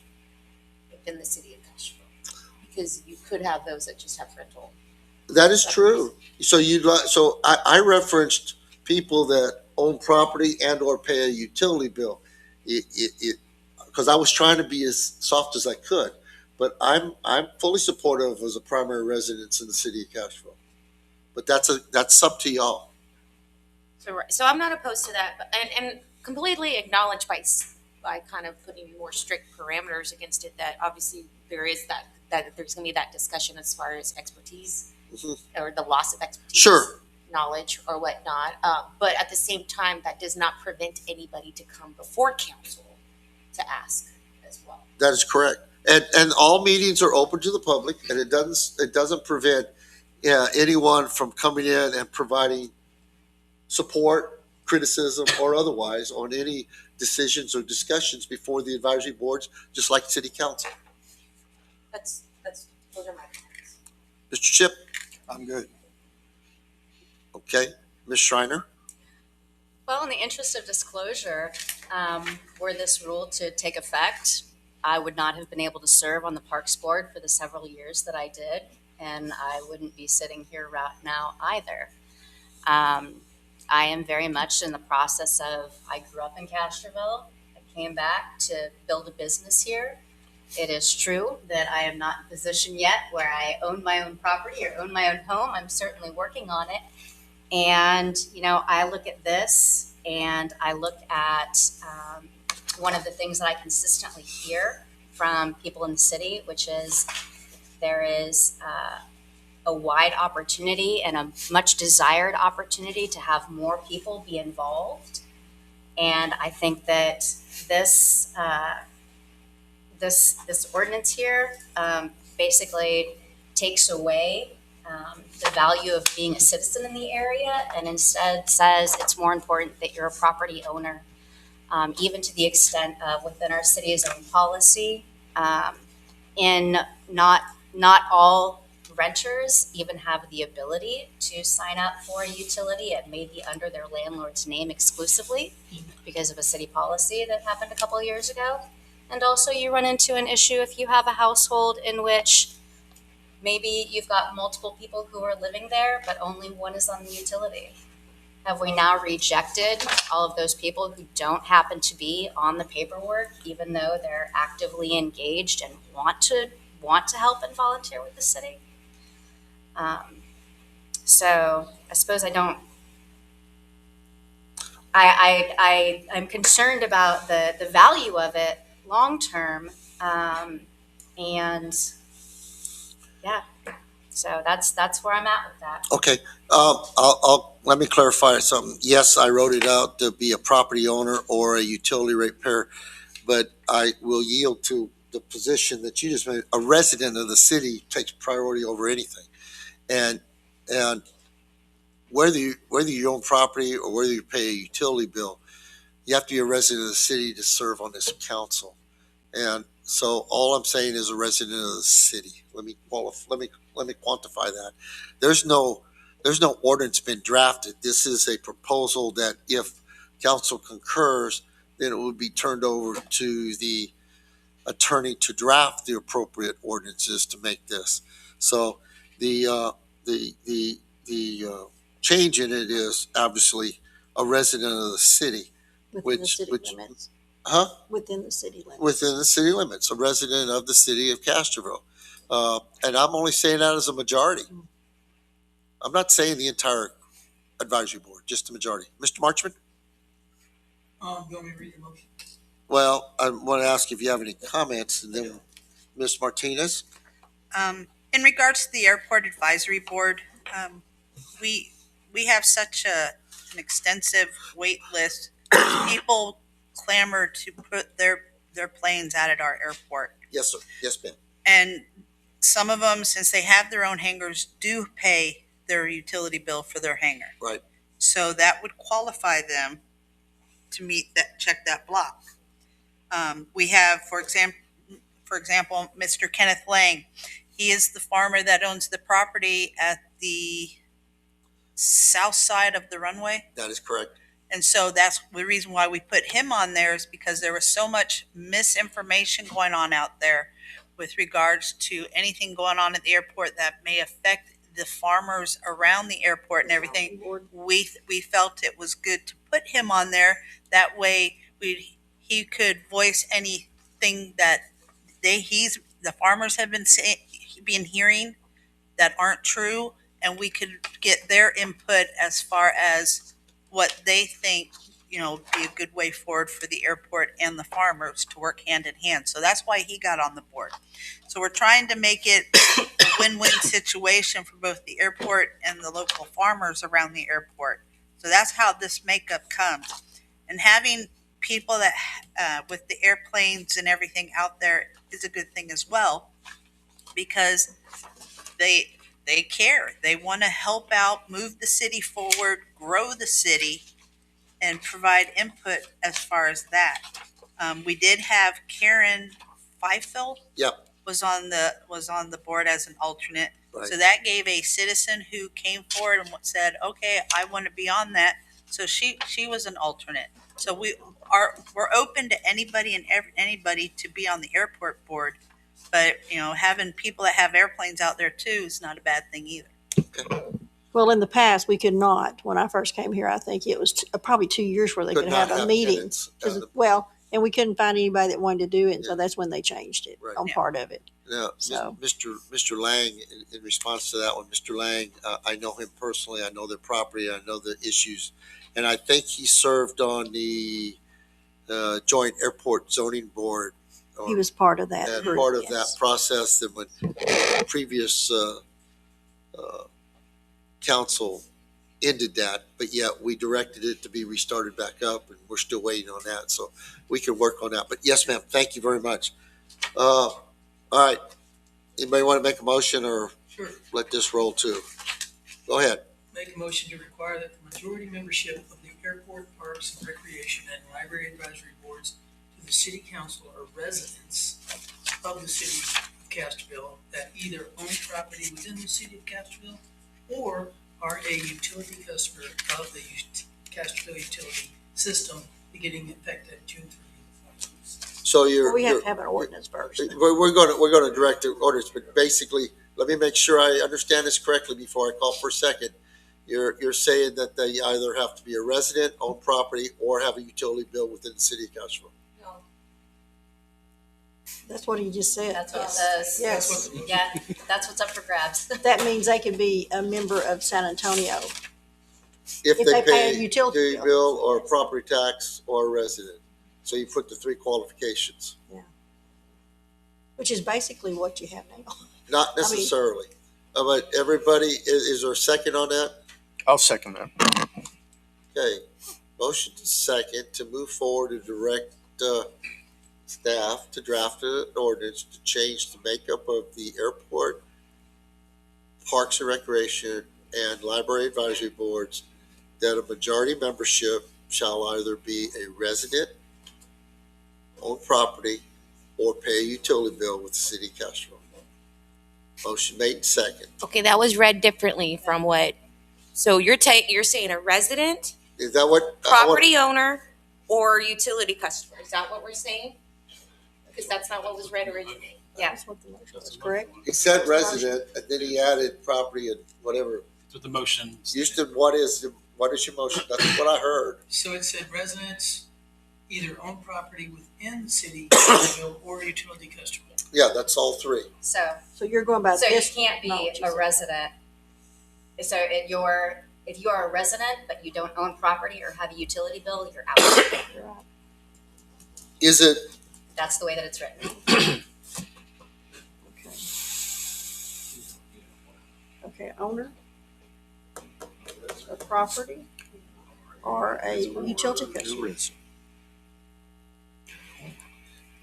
within the city of Castroville, because you could have those that just have rental. That is true. So I referenced people that own property and or pay a utility bill. Because I was trying to be as soft as I could, But I'm fully supportive as a primary residence in the city of Castroville. But that's up to y'all. So I'm not opposed to that, but, and completely acknowledge by kind of putting more strict parameters against it, that obviously there is that there's gonna be that discussion as far as expertise Mhm. or the loss of expertise. Sure. Knowledge or whatnot, but at the same time, that does not prevent anybody to come before council to ask as well. That is correct. And all meetings are open to the public, and it doesn't prevent anyone from coming in and providing support, criticism, or otherwise on any decisions or discussions before the advisory boards, just like city council. That's those are my comments. Mr. Chip, I'm good. okay. Ms. Schreiner, Well, in the interest of disclosure, were this rule to take effect, I would not have been able to serve on the Parks Board for the several years that I did, and I wouldn't be sitting here right now either. I am very much in the process of, I grew up in Castroville. I came back to build a business here. It is true that I am not in a position yet where I own my own property or own my own home. I'm certainly working on it. And, you know, I look at this and I look at one of the things that I consistently hear from people in the city, which is there is a wide opportunity and a much desired opportunity to have more people be involved. And I think that this this ordinance here basically takes away the value of being a citizen in the area, and instead says it's more important that you're a property owner, even to the extent of within our city's own policy. In not all renters even have the ability to sign up for a utility. It may be under their landlord's name exclusively because of a city policy that happened a couple of years ago. And also you run into an issue if you have a household in which maybe you've got multiple people who are living there, but only one is on the utility. Have we now rejected all of those people who don't happen to be on the paperwork, even though they're actively engaged and want to help and volunteer with the city? So I suppose I'm concerned about the value of it long term, and yeah, so that's where I'm at with that. okay. I'll let me clarify something. Yes, I wrote it out to be a property owner or a utility ratepayer, but I will yield to the position that you just made. A resident of the city takes priority over anything, and whether you own property or whether you pay a utility bill, you have to be a resident of the city to serve on this council. And so all I'm saying is a resident of the city. Let me quantify that. There's no ordinance been drafted. This is a proposal that if council concurs, then it would be turned over to the attorney to draft the appropriate ordinances to make this. So the change in it is obviously a resident of the city. Within the city limits. Huh? Within the city limits. Within the city limits, a resident of the city of Castroville. And I'm only saying that as a majority. I'm not saying the entire advisory board, just the majority. Mr. Marchman? You want me to read your motion? Well, I want to ask if you have any comments, and then Ms. Martinez? In regards to the airport advisory board, we have such an extensive wait list. People clamor to put their planes out at our airport. Yes, sir. Yes, ma'am. And some of them, since they have their own hangars, do pay their utility bill for their hangar. Right. So that would qualify them to check that block. We have, for example, Mr. Kenneth Lang. He is the farmer that owns the property at the south side of the runway. That is correct. And so that's the reason why we put him on there, is because there was so much misinformation going on out there with regards to anything going on at the airport that may affect the farmers around the airport and everything. We felt it was good to put him on there. That way he could voice anything that the farmers have been hearing that aren't true, and we could get their input as far as what they think, be a good way forward for the airport and the farmers to work hand in hand. So that's why he got on the board. So we're trying to make it a win-win situation for both the airport and the local farmers around the airport. So that's how this makeup comes. And having people that, with the airplanes and everything out there is a good thing as well, because they care. They want to help out, move the city forward, grow the city, and provide input as far as that. We did have Karen Feifel. Yep. Was on the board as an alternate. Right. So that gave a citizen who came forward and said, "Okay, I want to be on that." So she was an alternate. So we're open to anybody and anybody to be on the airport board. But, having people that have airplanes out there too is not a bad thing either. Well, in the past, we could not. When I first came here, I think it was probably 2 years where they could have a meeting. Tenants, And we couldn't find anybody that wanted to do it, and so that's when they changed it Right. on part of it. Now, So- Mr. Lang, in response to that one, Mr. Lang, I know him personally. I know their property. I know the issues. And I think he served on the Joint Airport Zoning Board. He was part of that And group, part of yes. that process that when previous council ended that, but yet we directed it to be restarted back up, and we're still waiting on that. So we can work on that. But yes, ma'am, thank you very much. All right. Anybody want to make a motion or Sure. let this roll too? Go ahead. Make a motion to require that the majority membership of the airport, parks and recreation and library advisory boards to the city council are residents of the city of Castroville that either own property within the city of Castroville or are a utility customer of the Castroville utility system beginning effective June 30th. So you're. We have to have an ordinance first. We're going to direct the orders, but basically, let me make sure I understand this correctly before I call for a second. You're saying that they either have to be a resident, own property, or have a utility bill within the city of Castroville. That's what he just said. That's what it says. Yes. Yeah, that's what's up for grabs. That means they could be a member of San Antonio. If If they they pay a pay utility utility bill. bill or property tax or a resident. So you put the three qualifications. Which is basically what you have now. Not necessarily. But everybody, is there a second on that? I'll second that. Okay. Motion to second to move forward and direct staff to draft an ordinance to change the makeup of the airport, parks and recreation, and library advisory boards, that a majority membership shall either be a resident, own property, or pay a utility bill with the city of Castroville. Motion made and second. Okay, that was read differently from what, so you're saying a resident, Is that what? property owner, or utility customer, is that what we're saying? Because that's not what was read originally. Yeah. That's what the motion was, correct? He said resident, and then he added property and whatever. With the motion. Houston, what is your motion? That's what I heard. So it said residents either own property within the city of Castroville or utility customer. Yeah, that's all three. So, So you're going by so you this. can't be technology. a resident. So if you are a resident, but you don't own property or have a utility bill, you're out. Is it, That's the way that it's written. Okay, owner of property or a utility customer.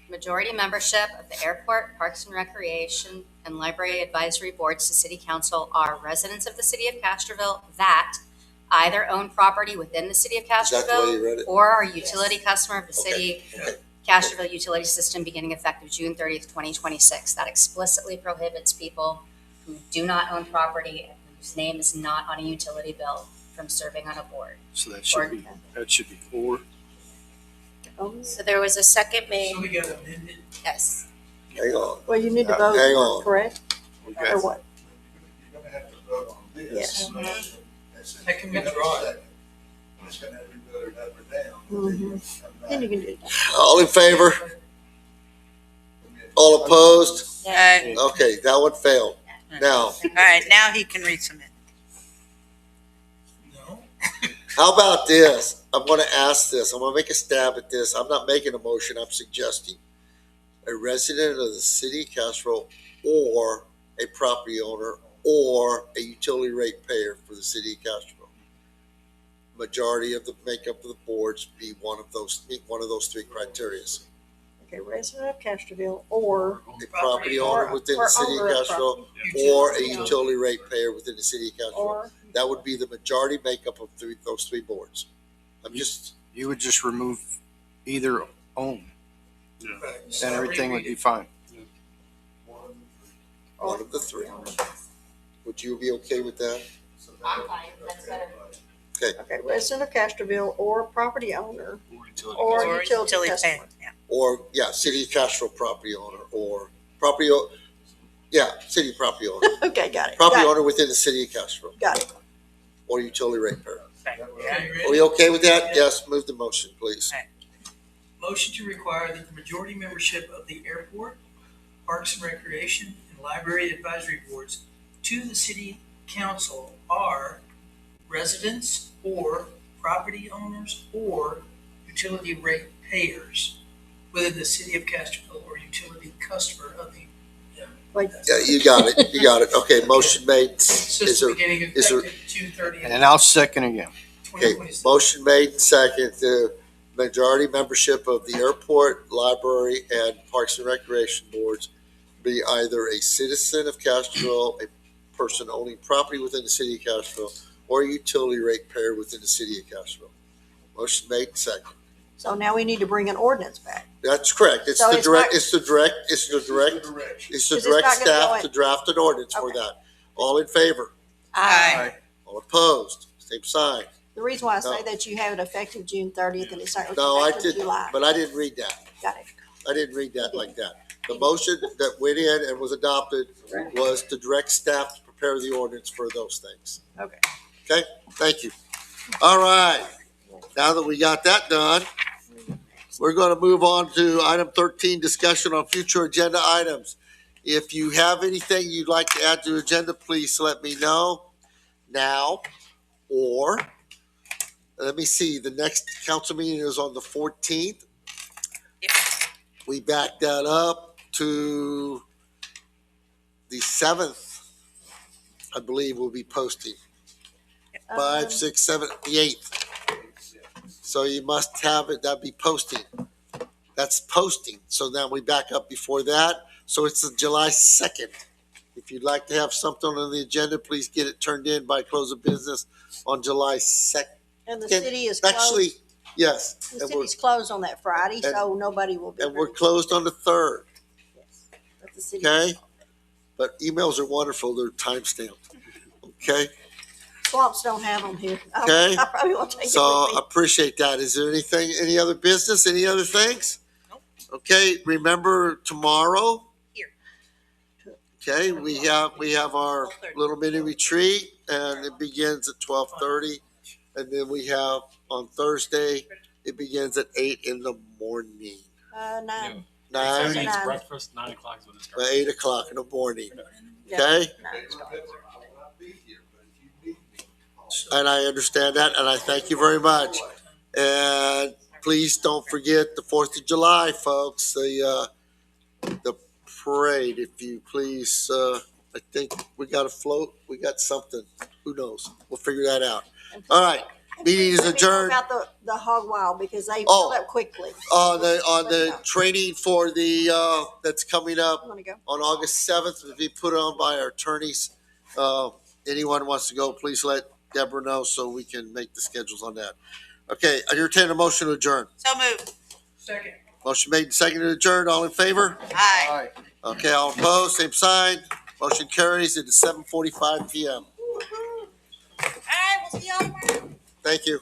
Majority membership of the airport, parks and recreation, and library advisory boards to city council are residents of the city of Castroville that either own property within the city of that the way you Castroville read it? or are a utility customer of the Okay. city Castroville utility system beginning effective June 30th, 2026. That explicitly prohibits people who do not own property and whose name is not on a utility bill from serving on a board. So that should be four. So there was a second made, So we got amended. yes. Hang on. Well, you need to Hang vote, on. correct? We Or got, what? You're gonna have to vote on this. Yes. That can withdraw it. It's gonna have to be voted up or down. Mhm. Then you can do that. All in favor? All opposed? All Okay, that one failed. Now, right, now he can resubmit. No? how about this? I'm gonna ask this. I'm gonna make a stab at this. I'm not making a motion, I'm suggesting. A resident of the city of Castroville or a property owner or a utility rate payer for the city of Castroville. Majority of the makeup of the boards be one of those three criterias. Okay, resident of Castroville or A property owner within the city of owner of Castroville property. or a utility rate payer within the city of Castroville. or That would be the majority makeup of those three boards. You would just remove either own, Right. then everything would be fine. One of the three. Would you be okay with that? I'm fine, that's better. okay, resident of Castroville or property owner Or utility. or Or utility utility customer. pay, yeah. Or, yeah, city of Castroville property owner or city property owner. Okay, got it. Property Got it. owner within the city of Castroville Got it. or utility rate payer. Okay, Are we okay with that? Yes, move the motion, please. Motion to require that the majority membership of the airport, Parks and Recreation, and Library Advisory Boards to the city council are residents or property owners or utility rate payers within the city of Castroville or utility customer of the. Wait. Yeah, you got it. You got it. Okay, motion made. Since Is the there, beginning is there- effective June 30th, And I'll second again. okay, 2026. motion made and second, the majority membership of the airport, library, and Parks and Recreation boards be either a citizen of Castroville, a person owning property within the city of Castroville, or a utility rate payer within the city of Castroville. Motion made and second. So now we need to bring an ordinance back. That's correct. It's So the it's direct, not- it's the direct, it's the direct, Direction. it's the 'Cause it's direct not gonna go staff in- to draft an ordinance for Okay. that. All in favor? Aye. All opposed? Same sign. The reason why I No. say that you have it effective June 30th and it's not No, I effective didn't, July. but I didn't read that. Got it. I didn't read that like that. The motion that went in and was adopted was to direct staff to prepare the ordinance for those things. Okay. Okay, thank you. All right, now that we got that done, we're gonna move on to item 13, discussion on future agenda items. If you have anything you'd like to add to the agenda, please let me know now. Or, let me see, the next council meeting is on the 14th. We back that up to the 7th, I believe we'll be posting. 5, 6, 7, the 8th. So you must have it, that'd be posting. That's posting. So now we back up before that. So it's the July 2nd. If you'd like to have something on the agenda, please get it turned in by close of business on July 2nd. And the city is closed. Actually, yes. The And we're, city's closed on that Friday, so nobody will be. and we're ready. closed on the 3rd, Yes. But the city. okay? But emails are wonderful. They're time-stamped, okay? Swamps don't have them here. Okay. I probably won't take it So I with me. appreciate that. Is there anything, any other business, any other things? Okay, remember tomorrow? Here. Okay, we have our little mini retreat and it begins at 12:30. And then we have on Thursday, it begins at 8 in the morning. 9. 9, Thursday. It's 9. breakfast, 9 o'clock is when it starts. 8 o'clock in the morning, Yeah, okay? 9. I will not be here, but if you need me, call. And I understand that and I thank you very much. And please don't forget the 4th of July, folks, the parade, if you please, I think we got a float, we got something, who knows? We'll figure that out. All right, meeting is Let me know adjourned. about the hog wild because they Oh. fill up quickly. On the training for the, that's coming up I'm gonna go. on August 7th, to be put on by our attorneys. Anyone wants to go, please let Deborah know so we can make the schedules on that. Okay, I entertain a motion to adjourn. So moved. Second. Motion made and seconded to adjourn. All in favor? Aye. All right. Okay, all opposed, same sign. Motion carries. It is 7:45 PM. All right, we'll see y'all tomorrow. Thank you.